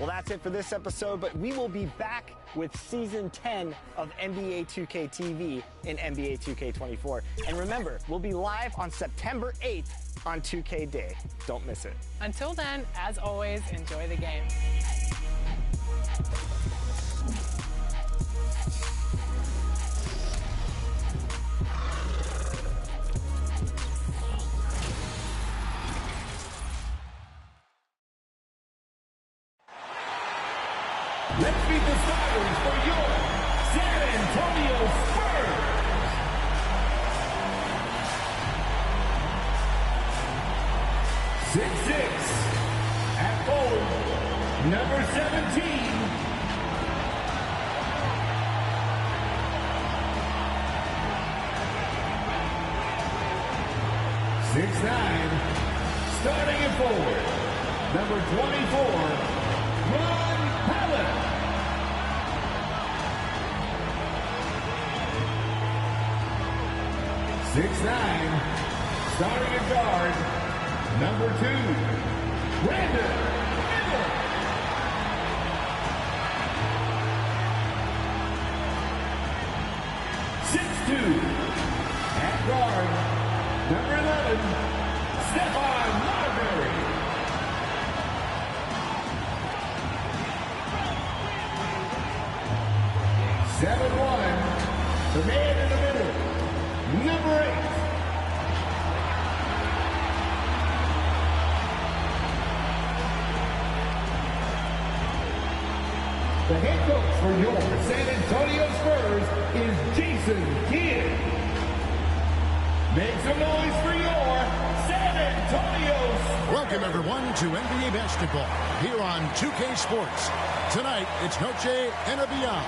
Speaker 12: Well, that's it for this episode, but we will be back with Season 10 of NBA 2K TV in NBA 2K24. And remember, we'll be live on September 8th on 2K Day. Don't miss it.
Speaker 13: Until then, as always, enjoy the game.
Speaker 6: Let's meet the starters for your San Antonio Spurs. 6'6", at forward, number 17. Starting at forward, number 24, Ron Pellet. 6'9", starting at guard, number 2, Brandon Miller. 6'2", at guard, number 11, Stephon Marbury. 7'1", the man in the middle, number 8. The head coach for your San Antonio Spurs is Jason Kidd. Make some noise for your San Antonio Spurs.
Speaker 14: Welcome, everyone, to NBA Basketball here on 2K Sports. Tonight, it's Noche and Beyond,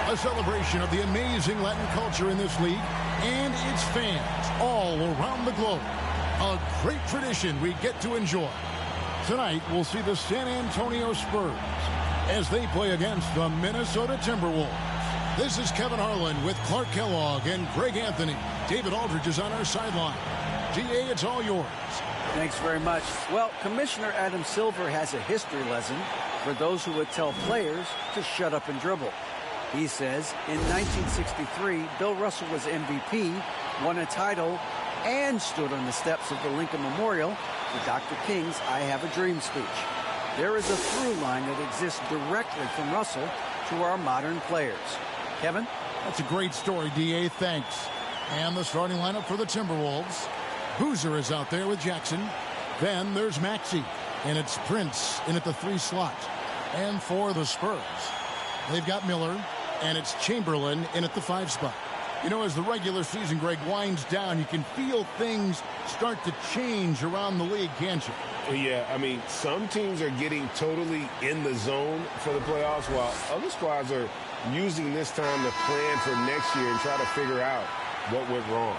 Speaker 14: a celebration of the amazing Latin culture in this league and its fans all around the globe. A great tradition we get to enjoy. Tonight, we'll see the San Antonio Spurs as they play against the Minnesota Timberwolves. This is Kevin Harlan with Clark Kellogg and Greg Anthony. David Aldridge is on our sideline. DA, it's all yours.
Speaker 15: Thanks very much. Well, Commissioner Adam Silver has a history lesson for those who would tell players to shut up and dribble. He says in 1963, Bill Russell was MVP, won a title, and stood on the steps of the Lincoln Memorial for Dr. King's I Have a Dream speech. There is a through line that exists directly from Russell to our modern players. Kevin?
Speaker 14: That's a great story, DA. Thanks. And the starting lineup for the Timberwolves. Boozer is out there with Jackson. Then there's Maxey, and it's Prince in at the 3 slot. And for the Spurs, they've got Miller, and it's Chamberlain in at the 5 spot. You know, as the regular season, Greg, winds down, you can feel things start to change around the league, can't you?
Speaker 16: Yeah, I mean, some teams are getting totally in the zone for the playoffs, while other squads are using this time to plan for next year and try to figure out what went wrong.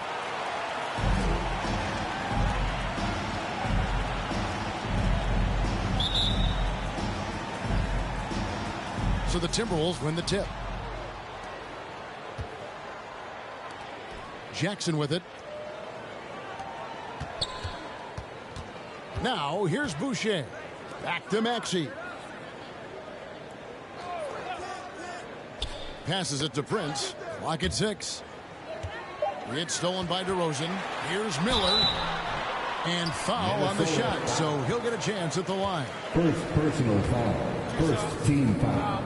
Speaker 14: So the Timberwolves win the tip. Jackson with it. Now here's Boucher. Back to Maxey. Passes it to Prince. Clock at 6. It's stolen by DeRozan. Here's Miller. And foul on the shot, so he'll get a chance at the line.
Speaker 6: First personal foul. First team foul.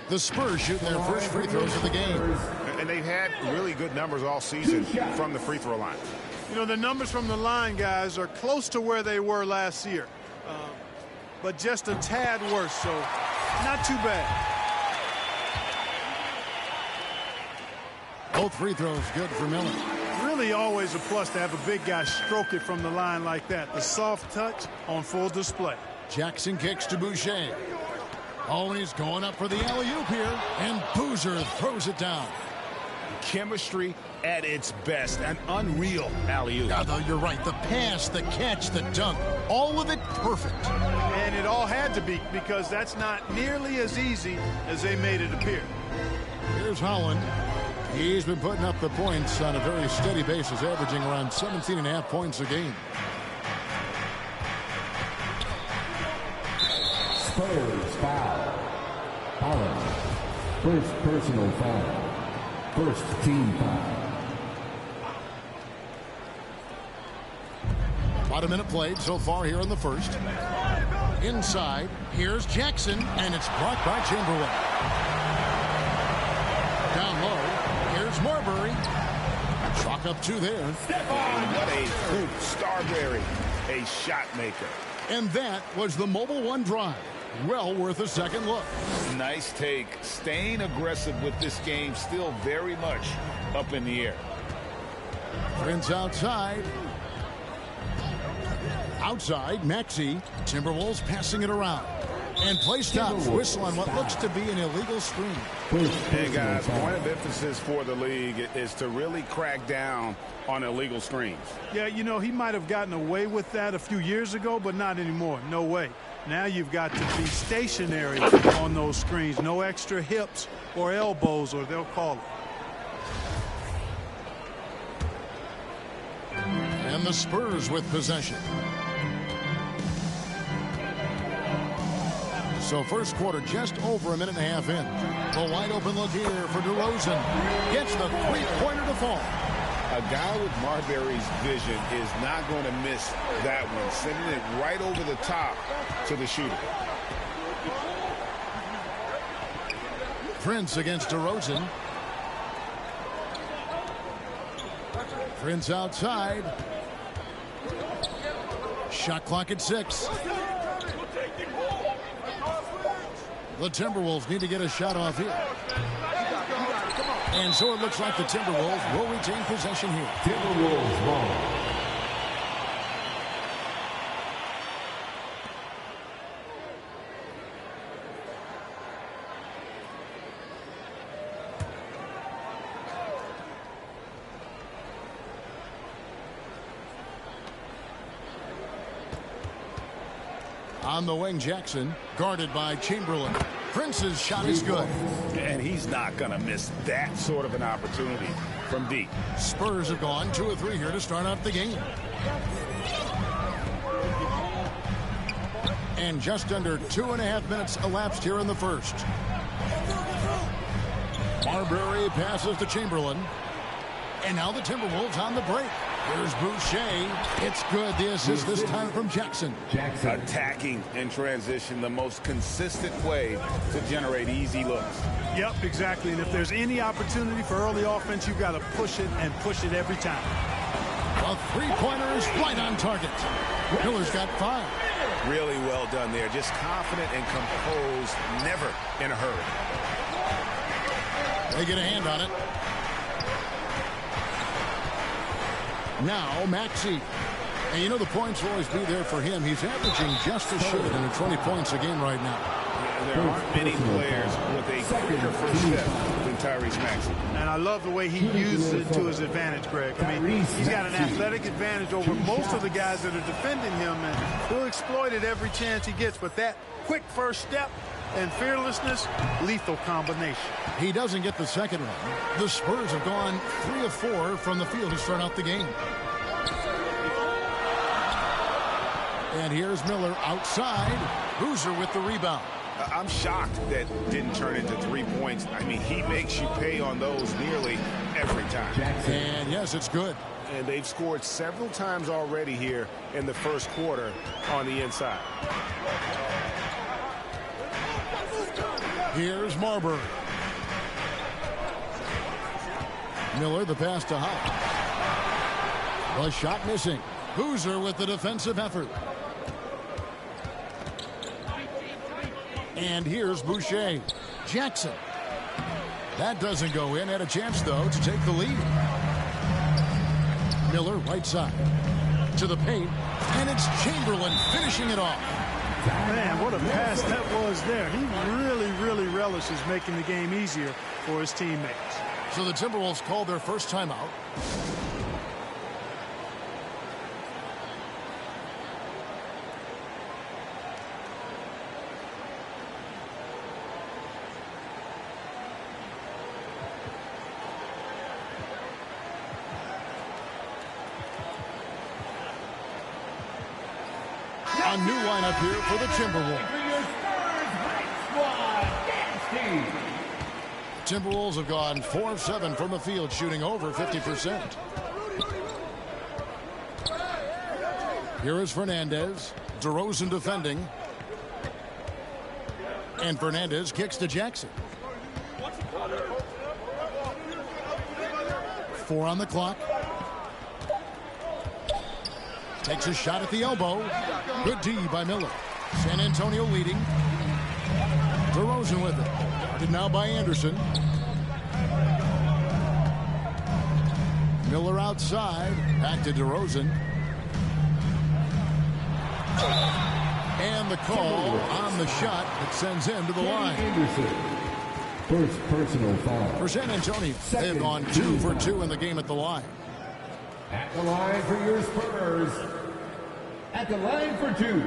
Speaker 14: The Spurs shoot their first free throws of the game.
Speaker 17: And they've had really good numbers all season from the free throw line.
Speaker 11: You know, the numbers from the line, guys, are close to where they were last year. But just a tad worse, so not too bad.
Speaker 14: Both free throws good for Miller.
Speaker 11: Really always a plus to have a big guy stroke it from the line like that. The soft touch on full display.
Speaker 14: Jackson kicks to Boucher. Oh, and he's going up for the alley-oop here. And Boozer throws it down.
Speaker 17: Chemistry at its best. An unreal alley-oop.
Speaker 14: Yeah, though, you're right. The pass, the catch, the dunk. All of it perfect.
Speaker 11: And it all had to be, because that's not nearly as easy as they made it appear.
Speaker 14: Here's Holland. He's been putting up the points on a very steady basis, averaging around 17.5 points a game.
Speaker 6: Spurs foul. Allen, first personal foul. First team foul.
Speaker 14: About a minute played so far here in the first. Inside, here's Jackson, and it's blocked by Chamberlain. Down low, here's Marbury. Chalk up two there.
Speaker 17: What a hoop, Starberry, a shot maker.
Speaker 14: And that was the Mobile One drive. Well worth a second look.
Speaker 17: Nice take. Staying aggressive with this game, still very much up in the air.
Speaker 14: Prince outside. Outside, Maxey. Timberwolves passing it around. And play stops. Whistle on what looks to be an illegal screen.
Speaker 17: Hey, guys, point of emphasis for the league is to really crack down on illegal screens.
Speaker 11: Yeah, you know, he might have gotten away with that a few years ago, but not anymore. No way. Now you've got to be stationary on those screens. No extra hips or elbows, or they'll call it.
Speaker 14: And the Spurs with possession. So first quarter just over a minute and a half in. The wide open look here for DeRozan. Gets the three-pointer to fall.
Speaker 17: A guy with Marbury's vision is not going to miss that one. Sending it right over the top to the shooter.
Speaker 14: Prince against DeRozan. Prince outside. Shot clock at 6. The Timberwolves need to get a shot off here. And so it looks like the Timberwolves will retain possession here.
Speaker 6: Timberwolves ball.
Speaker 14: On the wing, Jackson, guarded by Chamberlain. Prince's shot is good.
Speaker 17: And he's not going to miss that sort of an opportunity from deep.
Speaker 14: Spurs have gone 2 of 3 here to start out the game. And just under 2.5 minutes elapsed here in the first. Marbury passes to Chamberlain. And now the Timberwolves on the break. Here's Boucher. It's good. The assist this time from Jackson.
Speaker 17: Attacking in transition, the most consistent way to generate easy looks.
Speaker 11: Yep, exactly. And if there's any opportunity for early offense, you've got to push it and push it every time.
Speaker 14: A three-pointer is right on target. Miller's got 5.
Speaker 17: Really well done there. Just confident and composed, never in a hurry.
Speaker 14: They get a hand on it. Now, Maxey. And you know the points will always be there for him. He's averaging just as short than 20 points a game right now.
Speaker 17: There aren't many players with a quicker first step than Tyrese Maxey.
Speaker 11: And I love the way he uses it to his advantage, Greg. I mean, he's got an athletic advantage over most of the guys that are defending him, and he'll exploit it every chance he gets. But that quick first step and fearlessness, lethal combination.
Speaker 14: He doesn't get the second one. The Spurs have gone 3 of 4 from the field to start out the game. And here's Miller outside. Boozer with the rebound.
Speaker 17: I'm shocked that didn't turn into 3 points. I mean, he makes you pay on those nearly every time.
Speaker 14: And yes, it's good.
Speaker 17: And they've scored several times already here in the first quarter on the inside.
Speaker 14: Here's Marbury. Miller, the pass to Howard. The shot missing. Boozer with the defensive effort. And here's Boucher. Jackson. That doesn't go in. Had a chance, though, to take the lead. Miller, right side. To the paint. And it's Chamberlain finishing it off.
Speaker 11: Man, what a pass that was there. He really relishes making the game easier for his teammates.
Speaker 14: So the Timberwolves called their first timeout. A new lineup here for the Timberwolves. Timberwolves have gone 4 of 7 from the field, shooting over 50%. Here is Fernandez. DeRozan defending. And Fernandez kicks to Jackson. 4 on the clock. Takes a shot at the elbow. Good D by Miller. San Antonio leading. DeRozan with it. Guarded now by Anderson. Miller outside. Back to DeRozan. And the call on the shot that sends him to the line.
Speaker 6: Anderson. First personal foul.
Speaker 14: For San Antonio, they've gone 2 for 2 in the game at the line.
Speaker 6: At the line for your Spurs. At the line for 2.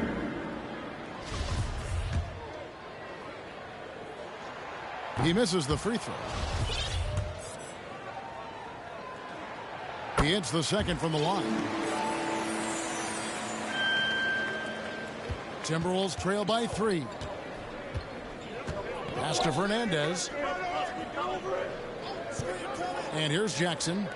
Speaker 14: He misses the free throw. He hits the second from the line. Timberwolves trail by 3. Pass to Fernandez. And here's Jackson.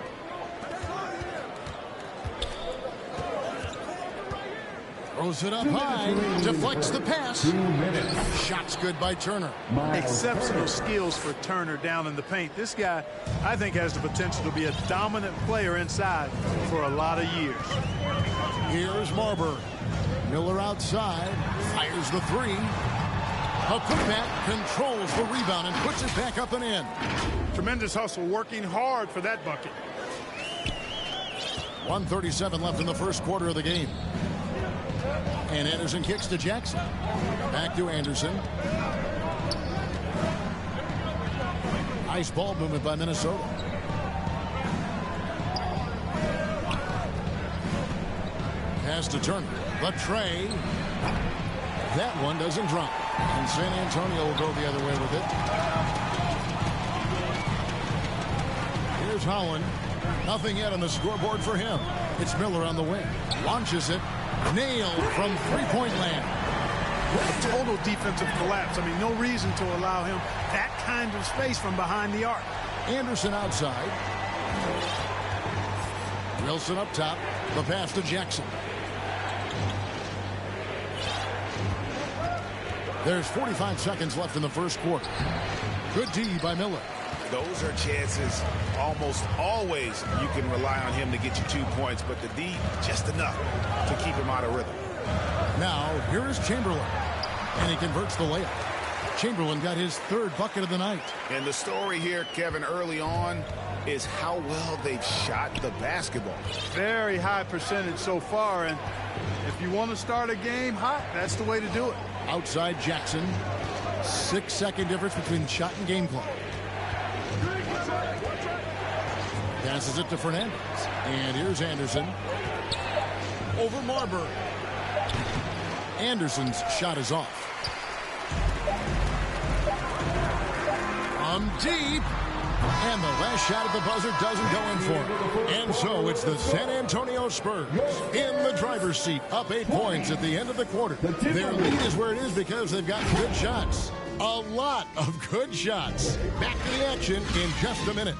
Speaker 14: Throws it up high. Deflects the pass.
Speaker 6: 2 minutes.
Speaker 14: Shot's good by Turner.
Speaker 11: Exceptional skills for Turner down in the paint. This guy, I think, has the potential to be a dominant player inside for a lot of years.
Speaker 14: Here's Marbury. Miller outside. Fires the 3. A putback, controls the rebound and puts it back up and in.
Speaker 11: Tremendous hustle, working hard for that bucket.
Speaker 14: 1:37 left in the first quarter of the game. And Anderson kicks to Jackson. Back to Anderson. Nice ball movement by Minnesota. Pass to Turner. The tray. That one doesn't drop. And San Antonio will go the other way with it. Here's Howland. Nothing yet on the scoreboard for him. It's Miller on the wing. Launches it. Nailed from three-point land.
Speaker 11: A total defensive collapse. I mean, no reason to allow him that kind of space from behind the arc.
Speaker 14: Anderson outside. Wilson up top. The pass to Jackson. There's 45 seconds left in the first quarter. Good D by Miller.
Speaker 17: Those are chances almost always you can rely on him to get you 2 points, but the D just enough to keep him out of rhythm.
Speaker 14: Now, here is Chamberlain, and he converts the layup. Chamberlain got his 3rd bucket of the night.
Speaker 17: And the story here, Kevin, early on is how well they've shot the basketball.
Speaker 11: Very high percentage so far, and if you want to start a game hot, that's the way to do it.
Speaker 14: Outside Jackson. 6-second difference between shot and game clock. Passes it to Fernandez. And here's Anderson. Over Marbury. Anderson's shot is off. From deep. And the last shot at the buzzer doesn't go in for him. And so it's the San Antonio Spurs in the driver's seat, up 8 points at the end of the quarter. Their lead is where it is because they've got good shots. A lot of good shots. Back to the action in just a minute.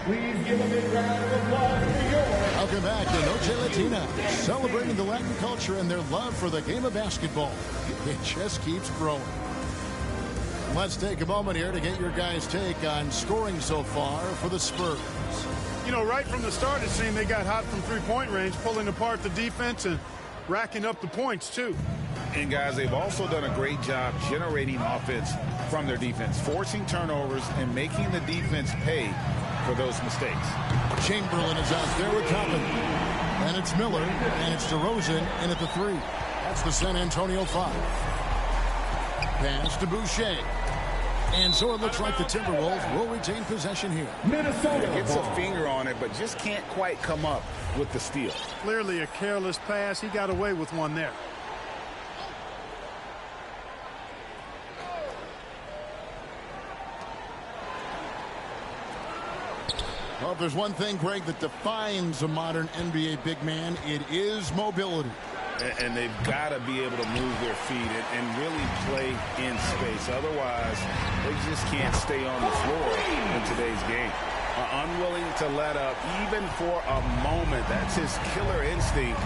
Speaker 6: Please give a big round of applause for your...
Speaker 14: Welcome back to Noche Latina, celebrating the Latin culture and their love for the game of basketball. It just keeps growing. Let's take a moment here to get your guys' take on scoring so far for the Spurs.
Speaker 11: You know, right from the start, it seemed they got hot from three-point range, pulling apart the defense and racking up the points, too.
Speaker 17: And, guys, they've also done a great job generating offense from their defense, forcing turnovers and making the defense pay for those mistakes.
Speaker 14: Chamberlain is out there with Toppin. And it's Miller, and it's DeRozan in at the 3. That's the San Antonio 5. Pass to Boucher. And so it looks like the Timberwolves will retain possession here.
Speaker 6: Minnesota
Speaker 17: gets a finger on it, but just can't quite come up with the steal.
Speaker 11: Clearly a careless pass. He got away with one there.
Speaker 14: Well, if there's one thing, Greg, that defines a modern NBA big man, it is mobility.
Speaker 16: And they've got to be able to move their feet and really play in space. Otherwise, they just can't stay on the floor in today's game. Unwilling to let up even for a moment. That's his killer instinct,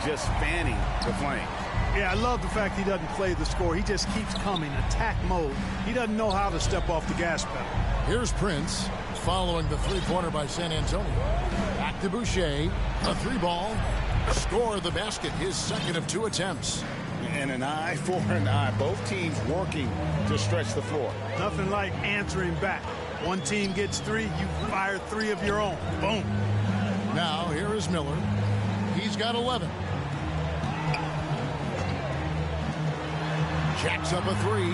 Speaker 16: just fanning the flame.
Speaker 11: Yeah, I love the fact he doesn't play the score. He just keeps coming, attack mode. He doesn't know how to step off the gas pedal.
Speaker 14: Here's Prince following the three-pointer by San Antonio. Back to Boucher, a three-ball. Score the basket, his second of 2 attempts.
Speaker 17: And an eye for an eye. Both teams working to stretch the floor.
Speaker 11: Nothing like answering back. One team gets 3, you fire 3 of your own. Boom.
Speaker 14: Now, here is Miller. He's got 11. Jacks up a 3.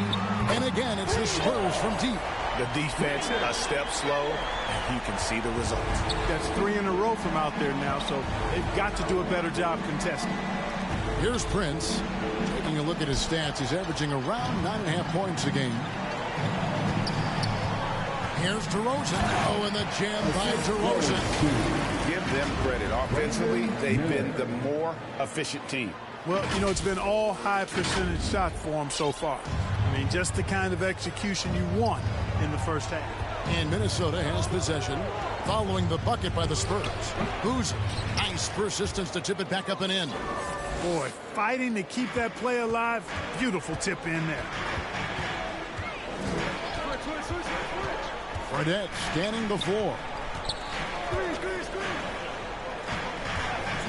Speaker 14: And again, it's the Spurs from deep.
Speaker 16: The defense a step slow, and you can see the results.
Speaker 11: That's 3 in a row from out there now, so they've got to do a better job contesting.
Speaker 14: Here's Prince. Taking a look at his stats, he's averaging around 9.5 points a game. Here's DeRozan. Oh, and the jam by DeRozan.
Speaker 16: Give them credit. Offensively, they've been the more efficient team.
Speaker 11: Well, you know, it's been all high percentage shots for them so far. I mean, just the kind of execution you want in the first half.
Speaker 14: And Minnesota has possession following the bucket by the Spurs. Who's nice persistence to tip it back up and in.
Speaker 11: Boy, fighting to keep that play alive. Beautiful tip in there.
Speaker 14: Fredette scanning the floor.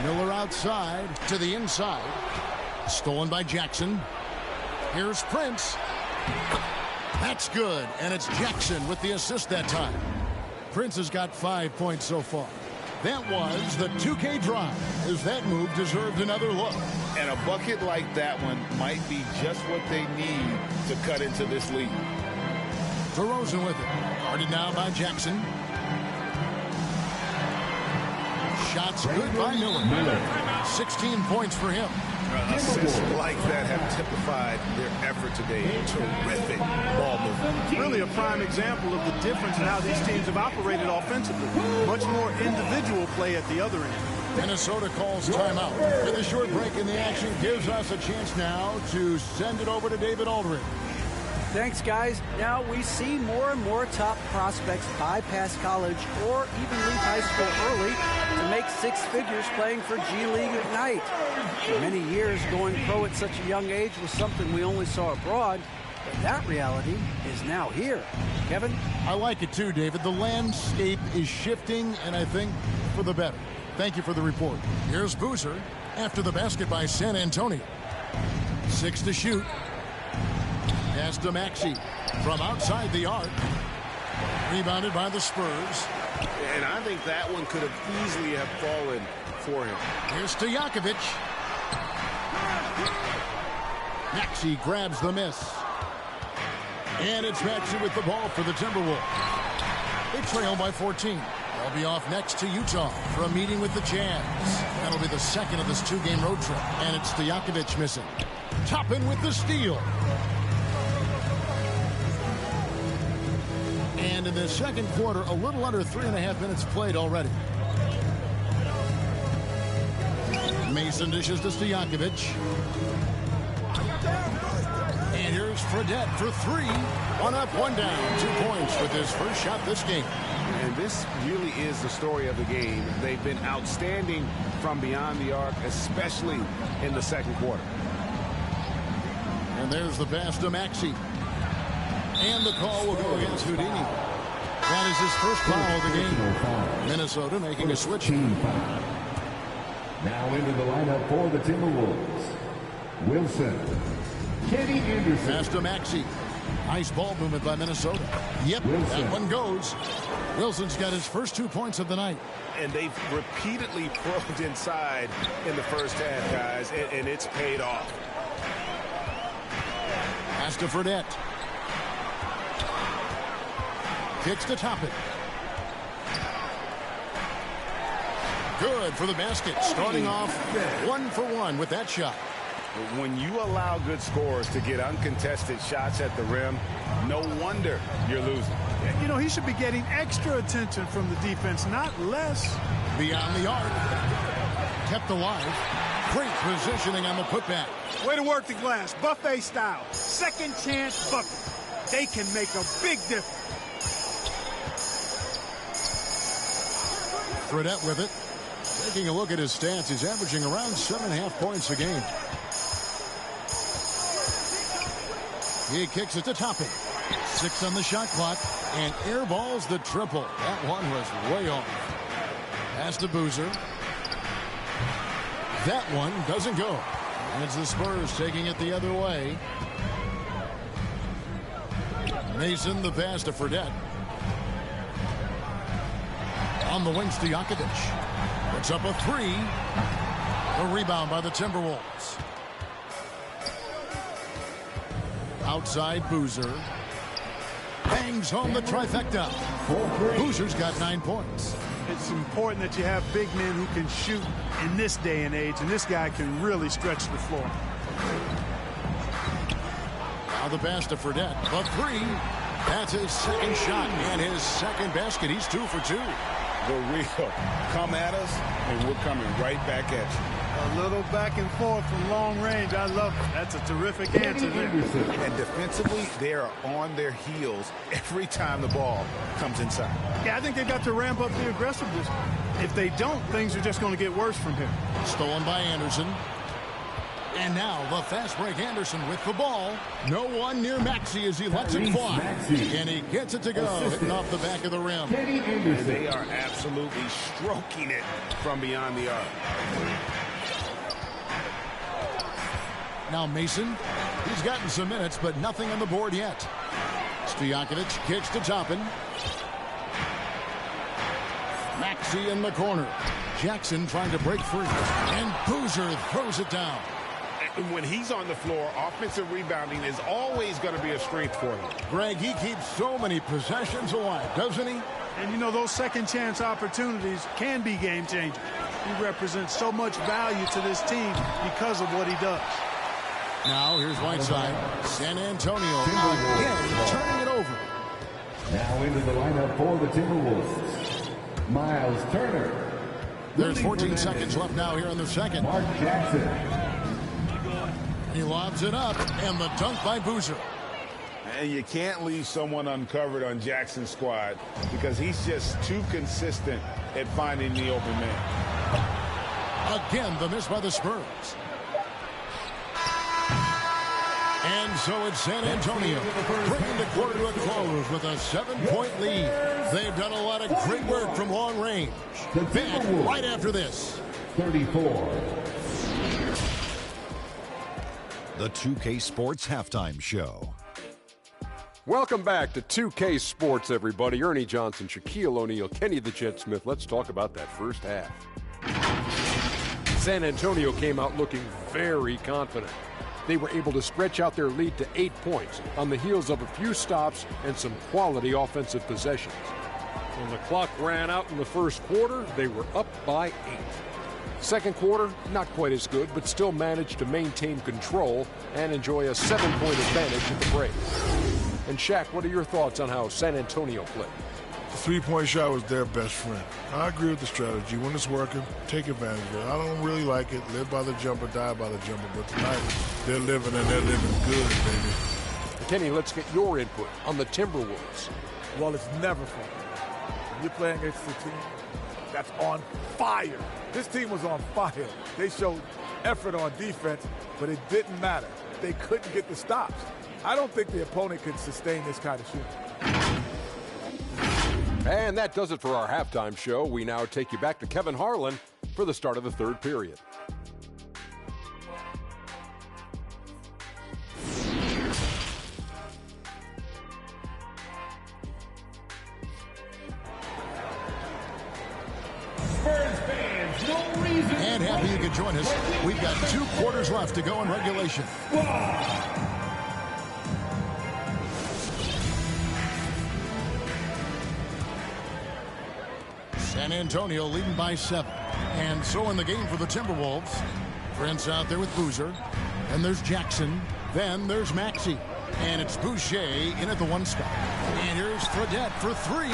Speaker 14: Miller outside to the inside. Stolen by Jackson. Here's Prince. That's good, and it's Jackson with the assist that time. Prince has got 5 points so far. That was the 2K drive, as that move deserved another look.
Speaker 17: And a bucket like that one might be just what they need to cut into this lead.
Speaker 14: DeRozan with it. Guarded now by Jackson. Shots good by Miller. 16 points for him.
Speaker 16: Assists like that have typified their effort today. Terrific ball movement.
Speaker 11: Really a prime example of the difference in how these teams have operated offensively. Much more individual play at the other end.
Speaker 14: Minnesota calls timeout. And the short break in the action gives us a chance now to send it over to David Aldridge.
Speaker 15: Thanks, guys. Now we see more and more top prospects bypass college or even leave high school early to make 6 figures playing for G League Ignite. For many years, going pro at such a young age was something we only saw abroad, but that reality is now here. Kevin?
Speaker 14: I like it too, David. The landscape is shifting, and I think for the better. Thank you for the report. Here's Boozer after the basket by San Antonio. 6 to shoot. Pass to Maxey from outside the arc. Rebounded by the Spurs.
Speaker 16: And I think that one could have easily have fallen for him.
Speaker 14: Here's Stojakovic. Maxey grabs the miss. And it's Maxey with the ball for the Timberwolves. They trail by 14. They'll be off next to Utah for a meeting with the Jazz. That'll be the second of this 2-game road trip. And it's Stojakovic missing. Toppin with the steal. And in the second quarter, a little under 3.5 minutes played already. Mason dishes to Stojakovic. And here's Fredette for 3. 1 up, 1 down. 2 points with his first shot this game.
Speaker 16: And this really is the story of the game. They've been outstanding from beyond the arc, especially in the second quarter.
Speaker 14: And there's the pass to Maxey. And the call will go against Houdini. That is his first foul of the game. Minnesota making a switch.
Speaker 6: Now into the lineup for the Timberwolves. Wilson. Kenny Anderson.
Speaker 14: Pass to Maxey. Nice ball movement by Minnesota. Yep, Wilson. That one goes. Wilson's got his first 2 points of the night.
Speaker 16: And they've repeatedly probed inside in the first half, guys, and it's paid off.
Speaker 14: Pass to Fredette. Kicks to Toppin. Good for the basket. Starting off 1 for 1 with that shot.
Speaker 16: When you allow good scorers to get uncontested shots at the rim, No wonder you're losing.
Speaker 11: You know, he should be getting extra attention from the defense, not less.
Speaker 14: Beyond the arc. Kept alive. Great positioning on the putback.
Speaker 11: Way to work the glass, buffet style. Second chance bucket. They can make a big difference.
Speaker 14: Fredette with it. Taking a look at his stats, he's averaging around 7.5 points a game. He kicks it to Toppin. 6 on the shot clock, and airballs the triple. That one was way off. Pass to Boozer. That one doesn't go. It's the Spurs taking it the other way. Mason, the pass to Fredette. On the wings to Jokic. Puts up a 3. A rebound by the Timberwolves. Outside Boozer. Bangs home the trifecta. Boozer's got 9 points.
Speaker 11: It's important that you have big men who can shoot in this day and age, and this guy can really stretch the floor.
Speaker 14: Now the pass to Fredette. The 3. That's his second shot and his second basket. He's 2 for 2.
Speaker 16: The real come at us, and we're coming right back at you.
Speaker 11: A little back and forth from long range. I love it. That's a terrific answer there.
Speaker 17: And defensively, they are on their heels every time the ball comes inside.
Speaker 11: Yeah, I think they've got to ramp up the aggressiveness. If they don't, things are just going to get worse from here.
Speaker 14: Stolen by Anderson. And now the fast break Anderson with the ball. No one near Maxey as he lets it fly. And he gets it to go, hitting off the back of the rim.
Speaker 16: And they are absolutely stroking it from beyond the arc.
Speaker 14: Now Mason, he's gotten some minutes, but nothing on the board yet. Stojakovic kicks to Toppin. Maxey in the corner. Jackson trying to break free. And Boozer throws it down.
Speaker 16: And when he's on the floor, offensive rebounding is always going to be a strength for him.
Speaker 14: Greg, he keeps so many possessions alive, doesn't he?
Speaker 11: And you know, those second chance opportunities can be game changers. He represents so much value to this team because of what he does.
Speaker 14: Now here's Whiteside. San Antonio again turning it over.
Speaker 6: Now into the lineup for the Timberwolves. Miles Turner.
Speaker 14: There's 14 seconds left now here in the second.
Speaker 6: Mark Jackson.
Speaker 14: He lobs it up, and the dunk by Boozer.
Speaker 16: And you can't leave someone uncovered on Jackson's squad because he's just too consistent at finding the open man.
Speaker 14: Again, the miss by the Spurs. And so it's San Antonio bringing the quarter to a close with a 7-point lead. They've done a lot of great work from long range. Back right after this.
Speaker 6: 34.
Speaker 7: The 2K Sports Halftime Show.
Speaker 8: Welcome back to 2K Sports, everybody. Ernie Johnson, Shaquille O'Neal, Kenny the Jet Smith. Let's talk about that first half. San Antonio came out looking very confident. They were able to stretch out their lead to 8 points on the heels of a few stops and some quality offensive possessions. When the clock ran out in the first quarter, they were up by 8. Second quarter, not quite as good, but still managed to maintain control and enjoy a 7-point advantage at the break. And Shaq, what are your thoughts on how San Antonio played?
Speaker 10: The three-point shot was their best friend. I agree with the strategy. When it's working, take advantage of it. I don't really like it. Live by the jumper, die by the jumper. But tonight, they're living, and they're living good, baby.
Speaker 8: Kenny, let's get your input on the Timberwolves.
Speaker 9: Well, it's never fun. When you're playing against a team that's on fire. This team was on fire. They showed effort on defense, but it didn't matter. They couldn't get the stops. I don't think the opponent could sustain this kind of shooting.
Speaker 8: And that does it for our halftime show. We now take you back to Kevin Harlan for the start of the third period.
Speaker 6: Spurs fans, no reason.
Speaker 14: And happy you could join us. We've got 2 quarters left to go in regulation. San Antonio leading by 7. And so in the game for the Timberwolves, Prince out there with Boozer. And there's Jackson. Then there's Maxey. And it's Boucher in at the 1 spot. And here's Fredette for 3.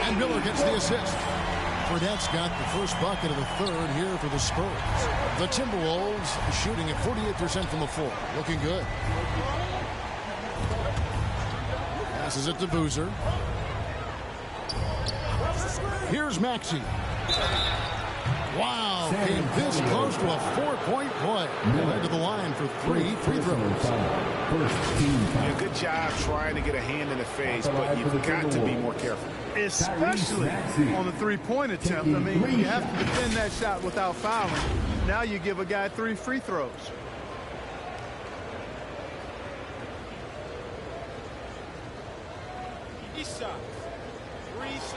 Speaker 14: And Miller gets the assist. Fredette's got the first bucket of the third here for the Spurs. The Timberwolves shooting at 48% from the floor. Looking good. Passes it to Boozer. Here's Maxey. Wow, came this close to a 4-point play. Head to the line for 3 free throws.
Speaker 17: Yeah, good job trying to get a hand in the face, but you've got to be more careful.
Speaker 11: Especially on the three-point attempt. I mean, you have to defend that shot without fouling. Now you give a guy 3 free throws.
Speaker 1: East side. 3 shots.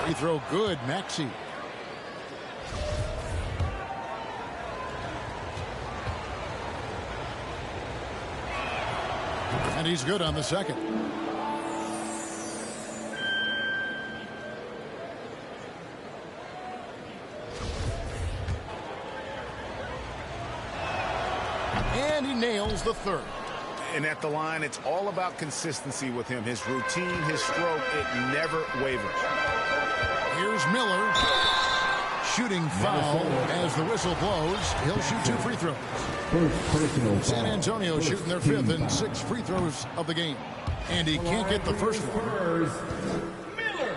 Speaker 14: Free throw good, Maxey. And he's good on the second. And he nails the third.
Speaker 17: And at the line, it's all about consistency with him. His routine, his stroke, it never wavers.
Speaker 14: Here's Miller. Shooting foul as the whistle blows. He'll shoot 2 free throws. San Antonio shooting their 5th and 6th free throws of the game. And he can't get the first one.
Speaker 6: Miller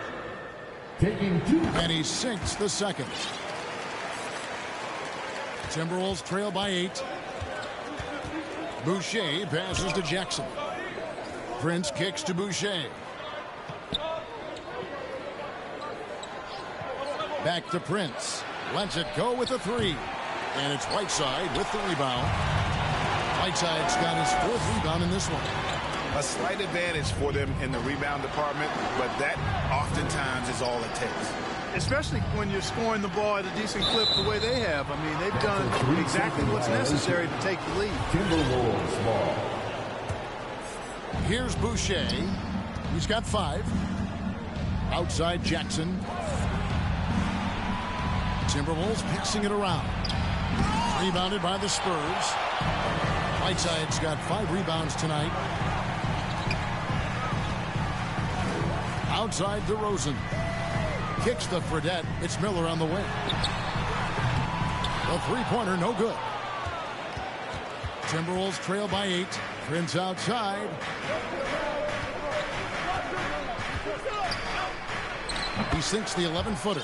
Speaker 6: taking 2.
Speaker 14: And he sinks the second. Timberwolves trail by 8. Boucher passes to Jackson. Prince kicks to Boucher. Back to Prince. Lets it go with a 3. And it's Whiteside with the rebound. Whiteside's got his 4th rebound in this one.
Speaker 17: A slight advantage for them in the rebound department, but that oftentimes is all it takes.
Speaker 11: Especially when you're scoring the ball at a decent clip the way they have. I mean, they've done exactly what's necessary to take the lead.
Speaker 6: Timberwolves ball.
Speaker 14: Here's Boucher. He's got 5. Outside Jackson. Timberwolves passing it around. Rebounded by the Spurs. Whiteside's got 5 rebounds tonight. Outside DeRozan. Kicks the Fredette. It's Miller on the wing. The three-pointer, no good. Timberwolves trail by 8. Prince outside. He sinks the 11-footer.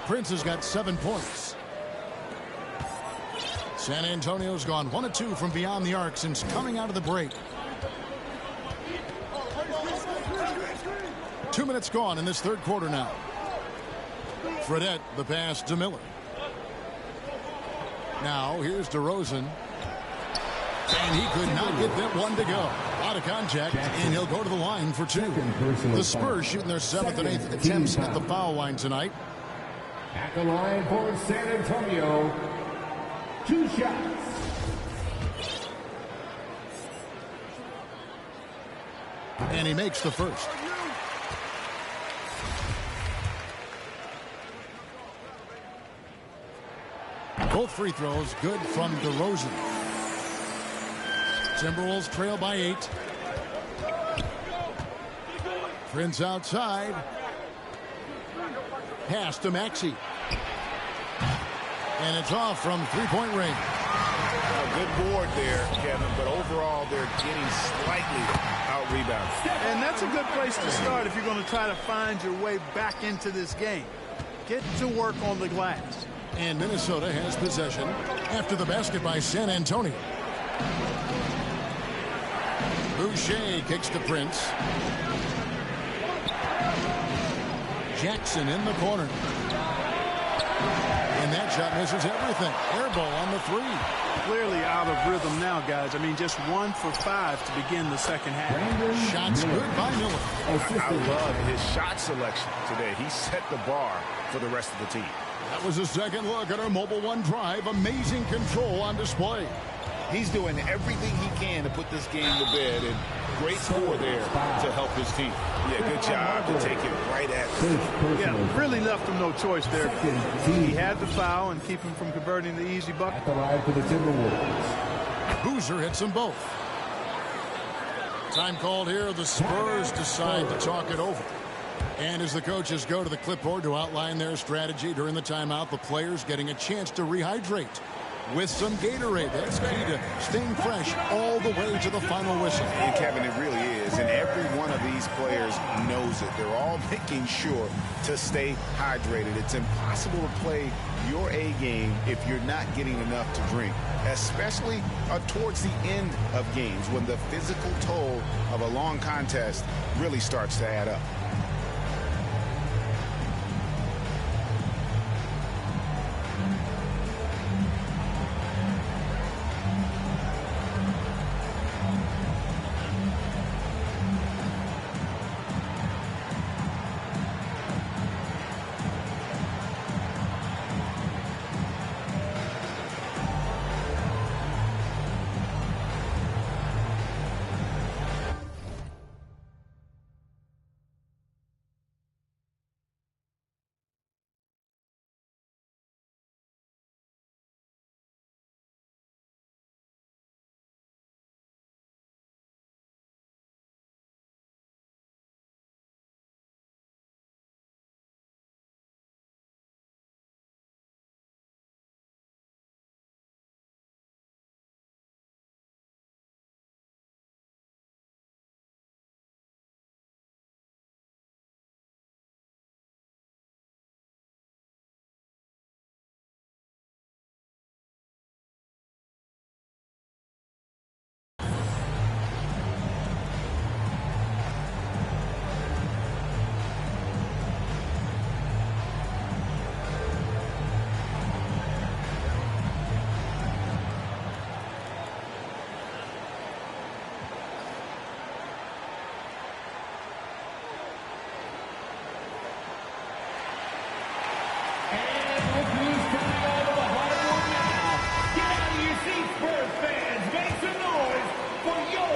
Speaker 14: Prince has got 7 points. San Antonio's gone 1 of 2 from beyond the arc since coming out of the break. 2 minutes gone in this third quarter now. Fredette, the pass to Miller. Now here's DeRozan. And he could not get that one to go. Out of contact, and he'll go to the line for 2. The Spurs shooting their 7th and 8th attempts at the foul line tonight.
Speaker 6: At the line for San Antonio, 2 shots.
Speaker 14: And he makes the first. Both free throws good from DeRozan. Timberwolves trail by 8. Prince outside. Pass to Maxey. And it's off from three-point range.
Speaker 17: A good board there, Kevin, but overall they're getting slightly out-rebounded.
Speaker 11: And that's a good place to start if you're going to try to find your way back into this game. Get to work on the glass.
Speaker 14: And Minnesota has possession after the basket by San Antonio. Boucher kicks to Prince. Jackson in the corner. And that shot misses everything. Air ball on the 3.
Speaker 11: Clearly out of rhythm now, guys. I mean, just 1 for 5 to begin the second half.
Speaker 14: Shots good by Miller.
Speaker 17: I love his shot selection today. He set the bar for the rest of the team.
Speaker 14: That was a second look at our Mobile One drive. Amazing control on display.
Speaker 17: He's doing everything he can to put this game to bed, and great score there to help his team. Yeah, good job to take it right at him.
Speaker 11: Yeah, really left him no choice there. He had the foul and keep him from converting the easy bucket.
Speaker 6: At the line for the Timberwolves.
Speaker 14: Boozer hits them both. Time called here. The Spurs decide to talk it over. And as the coaches go to the clipboard to outline their strategy during the timeout, the players getting a chance to rehydrate with some Gatorade. That's key to staying fresh all the way to the final whistle.
Speaker 17: And Kevin, it really is. And every one of these players knows it. They're all making sure to stay hydrated. It's impossible to play your A game if you're not getting enough to drink, especially towards the end of games when the physical toll of a long contest really starts to add up.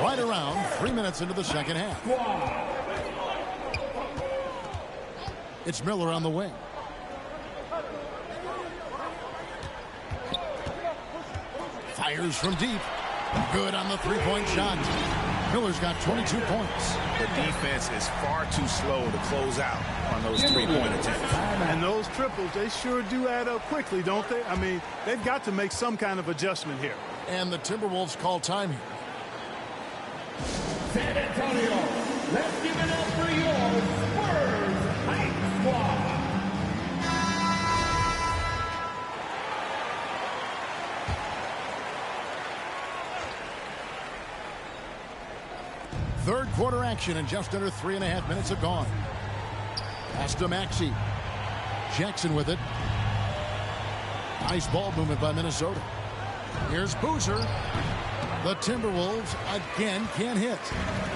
Speaker 14: Right around 3 minutes into the second half. It's Miller on the wing. Fires from deep. Good on the three-point shot. Miller's got 22 points.
Speaker 17: The defense is far too slow to close out on those three-point attempts.
Speaker 11: And those triples, they sure do add up quickly, don't they? I mean, they've got to make some kind of adjustment here.
Speaker 14: And the Timberwolves call time here.
Speaker 6: San Antonio, let's give it up for your Spurs Hype Squad.
Speaker 14: quarter action and just under 3.5 minutes have gone. Pass to Maxey. Jackson with it. Nice ball movement by Minnesota. Here's Boozer. The Timberwolves again can't hit.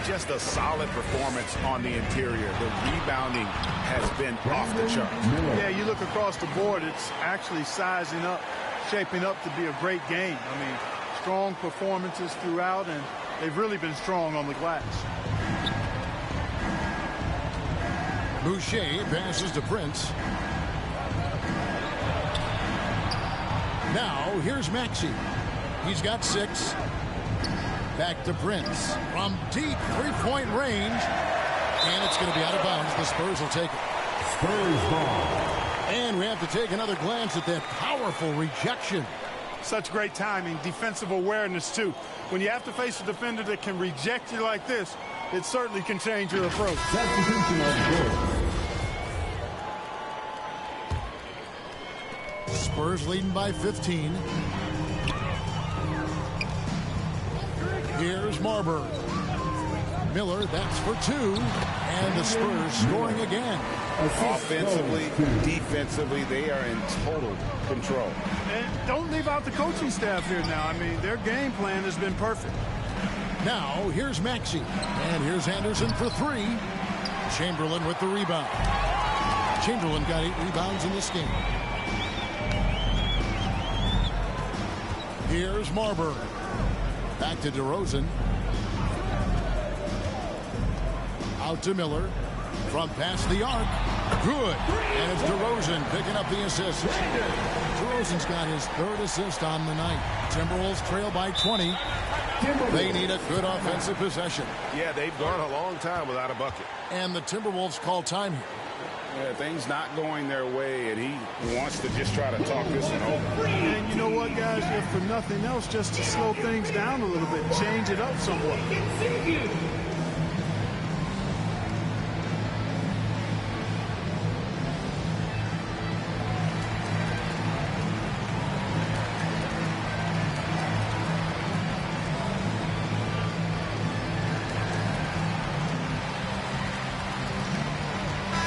Speaker 17: Just a solid performance on the interior. The rebounding has been off the charts.
Speaker 11: Yeah, you look across the board, it's actually sizing up, shaping up to be a great game. I mean, strong performances throughout, and they've really been strong on the glass.
Speaker 14: Boucher passes to Prince. Now, here's Maxey. He's got 6. Back to Prince. From deep three-point range. And it's going to be out of bounds. The Spurs will take it.
Speaker 6: Spurs ball.
Speaker 14: And we have to take another glance at that powerful rejection.
Speaker 11: Such great timing, defensive awareness, too. When you have to face a defender that can reject you like this, it certainly can change your approach.
Speaker 6: Substitution on board.
Speaker 14: Spurs leading by 15. Here's Marbury. Miller, that's for 2. And the Spurs scoring again.
Speaker 17: Offensively, defensively, they are in total control.
Speaker 11: And don't leave out the coaching staff here now. I mean, their game plan has been perfect.
Speaker 14: Now, here's Maxey. And here's Anderson for 3. Chamberlain with the rebound. Chamberlain got 8 rebounds in this game. Here's Marbury. Back to DeRozan. Out to Miller. From past the arc. Good. And it's DeRozan picking up the assist. DeRozan's got his 3rd assist on the night. Timberwolves trail by 20. They need a good offensive possession.
Speaker 2: Yeah, they've gone a long time without a bucket.
Speaker 14: And the Timberwolves call time here.
Speaker 17: Yeah, things not going their way, and he wants to just try to talk this one over.
Speaker 11: And you know what, guys? If for nothing else, just to slow things down a little bit, change it up somewhat.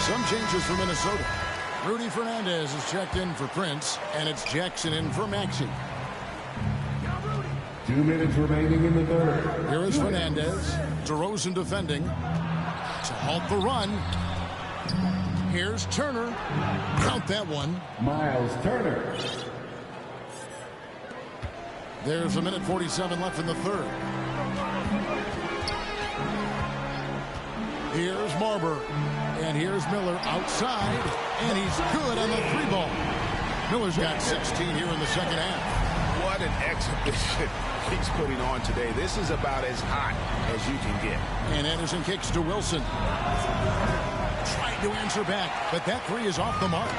Speaker 14: Some changes for Minnesota. Rudy Fernandez is checked in for Prince, and it's Jackson in for Maxey.
Speaker 6: 2 minutes remaining in the third.
Speaker 14: Here is Fernandez. DeRozan defending to halt the run. Here's Turner. Count that one.
Speaker 6: Miles Turner.
Speaker 14: There's 1:47 left in the third. Here's Marbury. And here's Miller outside. And he's good on the 3 ball. Miller's got 16 here in the second half.
Speaker 17: What an exhibition he's putting on today. This is about as hot as you can get.
Speaker 14: And Anderson kicks to Wilson. Trying to answer back, but that 3 is off the mark.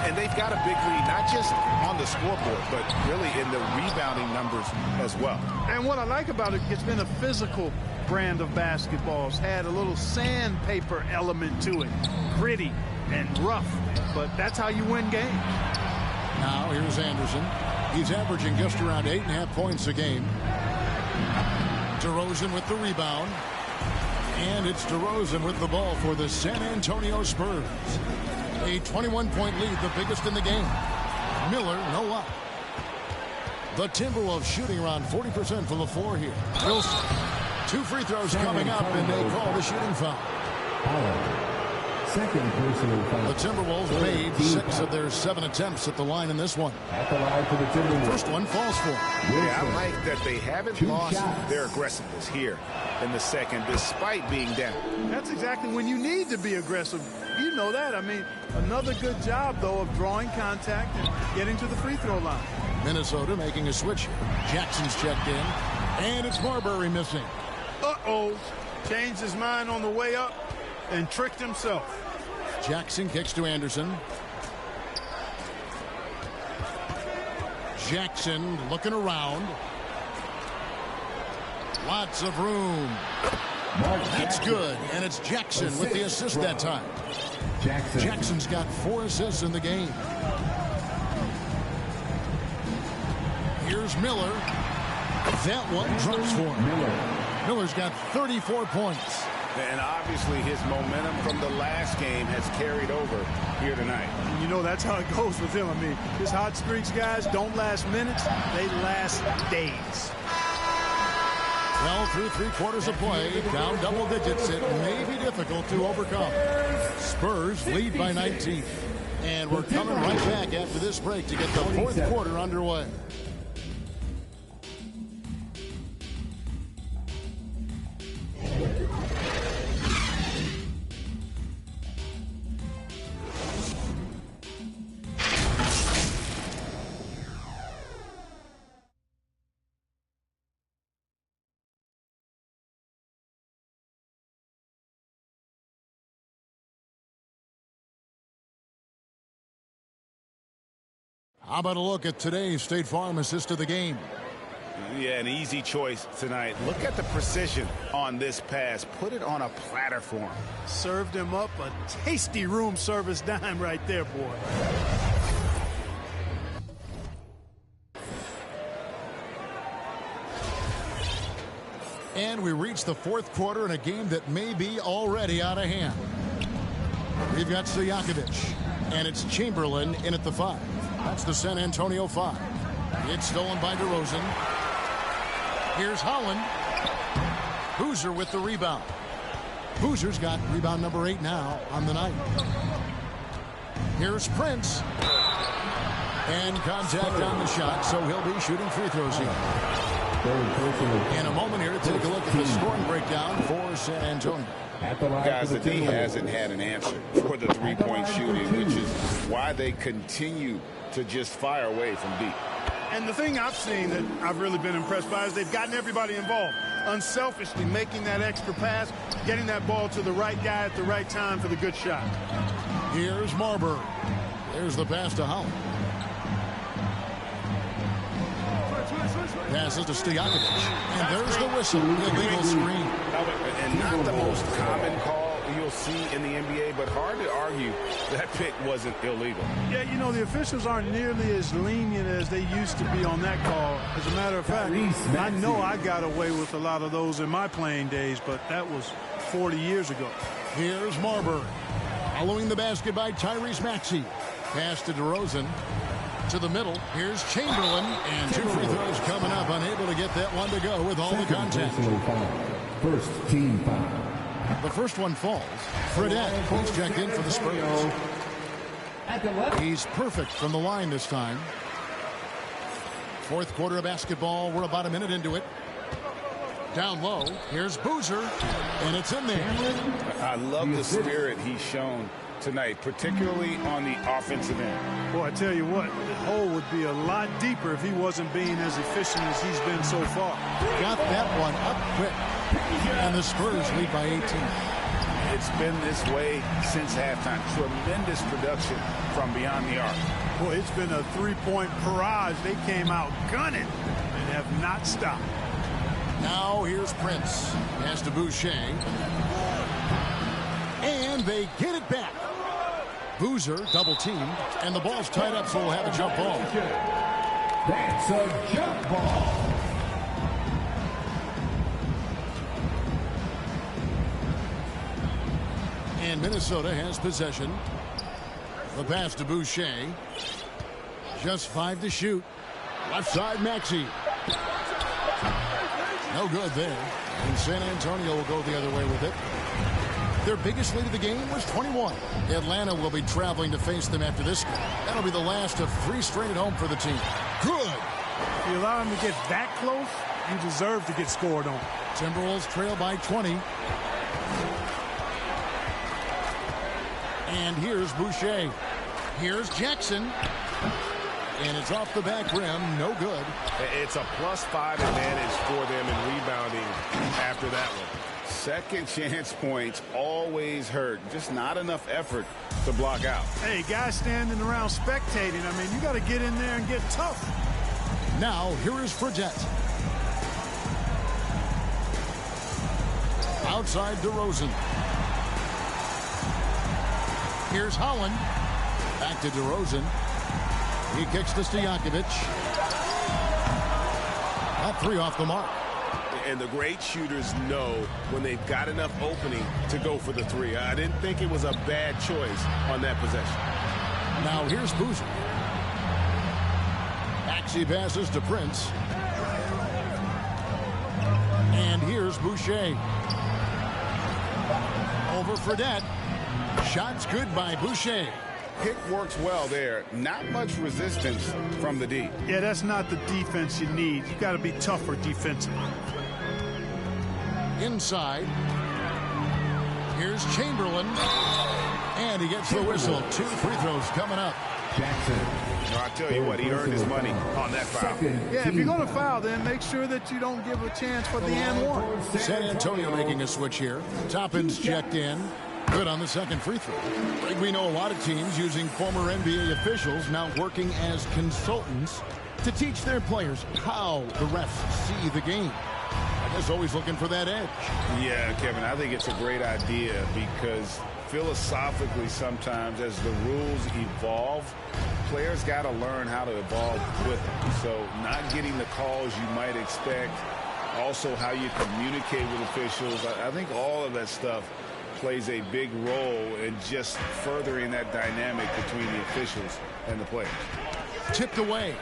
Speaker 17: And they've got a big lead, not just on the scoreboard, but really in the rebounding numbers as well.
Speaker 11: And what I like about it, it's been a physical brand of basketball. It's had a little sandpaper element to it. Gritty and rough, but that's how you win games.
Speaker 14: Now here's Anderson. He's averaging just around 8.5 points a game. DeRozan with the rebound. And it's DeRozan with the ball for the San Antonio Spurs. A 21-point lead, the biggest in the game. Miller, no up. The Timberwolves shooting around 40% from the floor here. Wilson. 2 free throws coming up, and they call the shooting foul.
Speaker 6: Second personal foul.
Speaker 14: The Timberwolves made 6 of their 7 attempts at the line in this one.
Speaker 6: At the line for the Timberwolves.
Speaker 14: First one falls for.
Speaker 17: Yeah, I like that they haven't lost their aggressiveness here in the second, despite being down.
Speaker 11: That's exactly when you need to be aggressive. You know that. I mean, another good job, though, of drawing contact and getting to the free throw line.
Speaker 14: Minnesota making a switch. Jackson's checked in, and it's Marbury missing.
Speaker 11: Uh-oh. Changed his mind on the way up and tricked himself.
Speaker 14: Jackson kicks to Anderson. Jackson looking around. Lots of room. That's good, and it's Jackson with the assist that time. Jackson's got 4 assists in the game. Here's Miller. That one drops for him. Miller's got 34 points.
Speaker 16: And obviously his momentum from the last game has carried over here tonight.
Speaker 11: You know, that's how it goes with him. I mean, his hot streaks, guys, don't last minutes. They last days.
Speaker 14: Well, through 3/4 of play, down double digits, it may be difficult to overcome. Spurs lead by 19. And we're coming right back after this break to get the fourth quarter underway. How about a look at today's State Farm assist of the game?
Speaker 16: Yeah, an easy choice tonight. Look at the precision on this pass. Put it on a platter for him.
Speaker 11: Served him up a tasty room service dime right there, boy.
Speaker 14: And we reach the fourth quarter in a game that may be already out of hand. We've got Stojakovic, and it's Chamberlain in at the 5. That's the San Antonio 5. It's stolen by DeRozan. Here's Holland. Boozer with the rebound. Boozer's got rebound number 8 now on the night. Here's Prince. And contact on the shot, so he'll be shooting free throws here. In a moment here, take a look at the scoring breakdown for San Antonio.
Speaker 17: Guys, the D hasn't had an answer for the three-point shooting, which is why they continue to just fire away from deep.
Speaker 11: And the thing I've seen that I've really been impressed by is they've gotten everybody involved. Unselfishly making that extra pass, getting that ball to the right guy at the right time for the good shot.
Speaker 14: Here's Marbury. There's the pass to Holland. Passes to Stojakovic. And there's the whistle. Illegal screen.
Speaker 16: And not the most common call you'll see in the NBA, but hard to argue that pick wasn't illegal.
Speaker 11: Yeah, you know, the officials aren't nearly as lenient as they used to be on that call. As a matter of fact, I know I got away with a lot of those in my playing days, but that was 40 years ago.
Speaker 14: Here's Marbury. Following the basket by Tyrese Maxey. Pass to DeRozan. To the middle. Here's Chamberlain. And 2 free throws coming up. Unable to get that one to go with all the contact.
Speaker 6: First team foul.
Speaker 14: The first one falls. Fredette, he's checked in for the Spurs. He's perfect from the line this time. Fourth quarter of basketball. We're about a minute into it. Down low. Here's Boozer. And it's in there.
Speaker 16: I love the spirit he's shown tonight, particularly on the offensive end.
Speaker 11: Boy, I tell you what, the hole would be a lot deeper if he wasn't being as efficient as he's been so far.
Speaker 14: Got that one up quick. And the Spurs lead by 18.
Speaker 16: It's been this way since halftime. Tremendous production from beyond the arc.
Speaker 11: Boy, it's been a three-point barrage. They came out gunning and have not stopped.
Speaker 14: Now here's Prince. Pass to Boucher. And they get it back. Boozer double-teamed, and the ball's tied up, so we'll have a jump ball.
Speaker 6: That's a jump ball.
Speaker 14: And Minnesota has possession. The pass to Boucher. Just 5 to shoot. Left side, Maxey. No good there. And San Antonio will go the other way with it. Their biggest lead of the game was 21. Atlanta will be traveling to face them after this. That'll be the last of 3 straight at home for the team. Good.
Speaker 11: If you allow him to get that close, you deserve to get scored on.
Speaker 14: Timberwolves trail by 20. And here's Boucher. Here's Jackson. And it's off the back rim. No good.
Speaker 16: It's a +5 advantage for them in rebounding after that one. Second chance points always hurt. Just not enough effort to block out.
Speaker 11: Hey, guys standing around spectating. I mean, you got to get in there and get tough.
Speaker 14: Now, here is Fredette. Outside DeRozan. Here's Holland. Back to DeRozan. He kicks to Stojakovic. That 3 off the mark.
Speaker 16: and the great shooters know when they've got enough opening to go for the three. I didn't think it was a bad choice on that possession.
Speaker 14: Now here's Boozer. Maxey passes to Prince. And here's Boucher. Over Fredette. Shots good by Boucher.
Speaker 17: Pick works well there. Not much resistance from the D.
Speaker 11: Yeah, that's not the defense you need. You got to be tougher defensively.
Speaker 14: Inside. Here's Chamberlain. And he gets the whistle. 2 free throws coming up.
Speaker 17: Jackson. No, I tell you what, he earned his money on that foul.
Speaker 11: Yeah, if you're going to foul, then make sure that you don't give a chance for the and one.
Speaker 14: San Antonio making a switch here. Toppin's checked in. Good on the second free throw. We know a lot of teams using former NBA officials now working as consultants to teach their players how the refs see the game. I guess always looking for that edge.
Speaker 17: Yeah, Kevin, I think it's a great idea because philosophically sometimes as the rules evolve, players got to learn how to evolve with them. So not getting the calls you might expect, also how you communicate with officials. I think all of that stuff plays a big role in just furthering that dynamic between the officials and the players.
Speaker 14: Tipped away.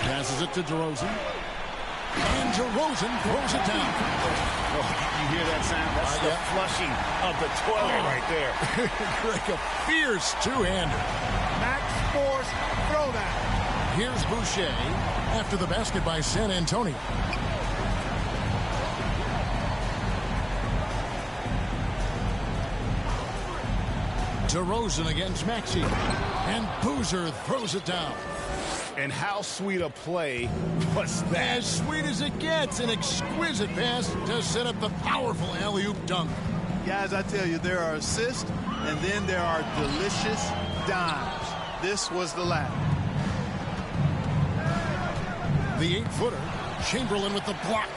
Speaker 14: Passes it to DeRozan. And DeRozan throws it down.
Speaker 17: Oh, you hear that sound? That's the flushing of the toilet right there.
Speaker 14: Like a fierce two-hander.
Speaker 11: Max Force throwdown.
Speaker 14: Here's Boucher after the basket by San Antonio. DeRozan against Maxey. And Boozer throws it down.
Speaker 17: And how sweet a play was that?
Speaker 14: As sweet as it gets. An exquisite pass to set up the powerful alley-oop dunk.
Speaker 11: Guys, I tell you, there are assists, and then there are delicious dimes. This was the latter.
Speaker 14: The 8-footer, Chamberlain with the block.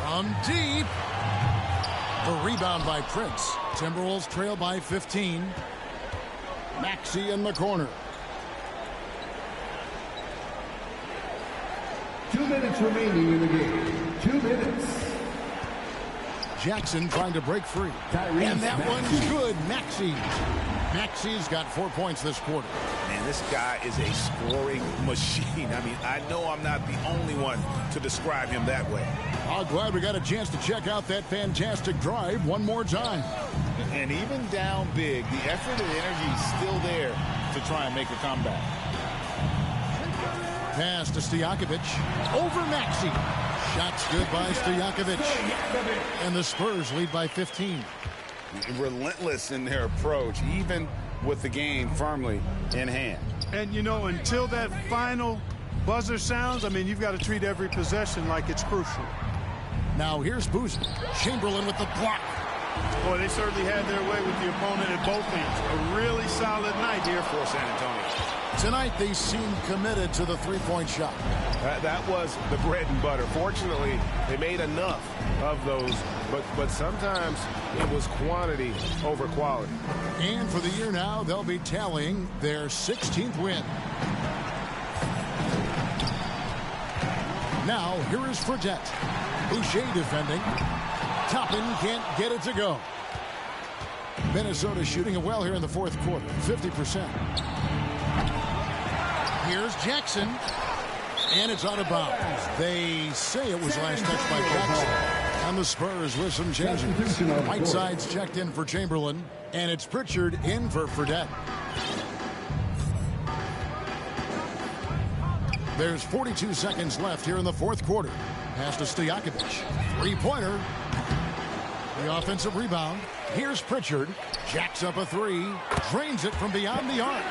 Speaker 14: From deep. The rebound by Prince. Timberwolves trail by 15. Maxey in the corner.
Speaker 6: 2 minutes remaining in the game. 2 minutes.
Speaker 14: Jackson trying to break free. And that one's good. Maxey's got 4 points this quarter.
Speaker 16: Man, this guy is a scoring machine. I mean, I know I'm not the only one to describe him that way.
Speaker 14: I'm glad we got a chance to check out that fantastic drive one more time.
Speaker 17: And even down big, the effort and energy is still there to try and make a comeback.
Speaker 14: Pass to Stojakovic. Over Maxey. Shots good by Stojakovic. And the Spurs lead by 15.
Speaker 17: Relentless in their approach, even with the game firmly in hand.
Speaker 11: And, you know, until that final buzzer sounds, I mean, you've got to treat every possession like it's crucial.
Speaker 14: Now here's Boozer. Chamberlain with the block.
Speaker 11: Boy, they certainly had their way with the opponent at both ends. A really solid night here for San Antonio.
Speaker 14: Tonight, they seem committed to the three-point shot.
Speaker 16: That was the bread and butter. Fortunately, they made enough of those, but sometimes it was quantity over quality.
Speaker 14: And for the year now, they'll be tallying their 16th win. Now, here is Fredette. Boucher defending. Toppin can't get it to go. Minnesota shooting it well here in the fourth quarter, 50%. Here's Jackson. And it's out of bounds. They say it was last touched by Jackson. And the Spurs with some changes. Whiteside's checked in for Chamberlain. And it's Pritchard in for Fredette. There's 42 seconds left here in the fourth quarter. Pass to Stojakovic. Three-pointer. The offensive rebound. Here's Pritchard. Jacks up a three. Drains it from beyond the arc.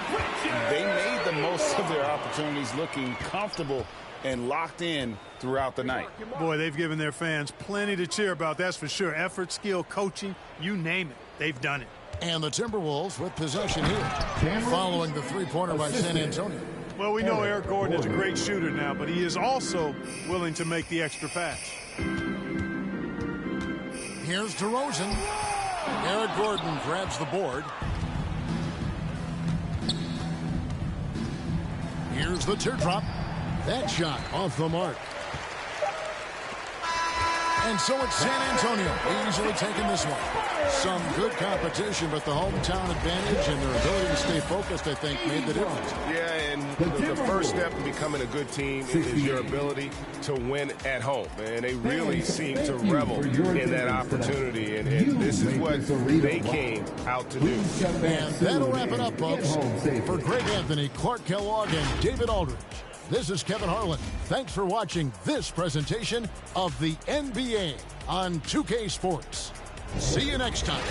Speaker 17: They made the most of their opportunities, looking comfortable and locked in throughout the night.
Speaker 11: Boy, they've given their fans plenty to cheer about, that's for sure. Effort, skill, coaching, you name it. They've done it.
Speaker 14: And the Timberwolves with possession here. Following the three-pointer by San Antonio.
Speaker 11: Well, we know Eric Gordon is a great shooter now, but he is also willing to make the extra pass.
Speaker 14: Here's DeRozan. Eric Gordon grabs the board. Here's the teardrop. That shot off the mark. And so it's San Antonio easily taking this one. Some good competition, but the hometown advantage and their ability to stay focused, I think, made the difference.
Speaker 2: Yeah, and the first step in becoming a good team is your ability to win at home. And they really seem to revel in that opportunity. And this is what they came out to do.
Speaker 14: And that'll wrap it up, folks. For Greg Anthony, Clark Kellogg, and David Aldridge, this is Kevin Harlan. Thanks for watching this presentation of the NBA on 2K Sports. See you next time.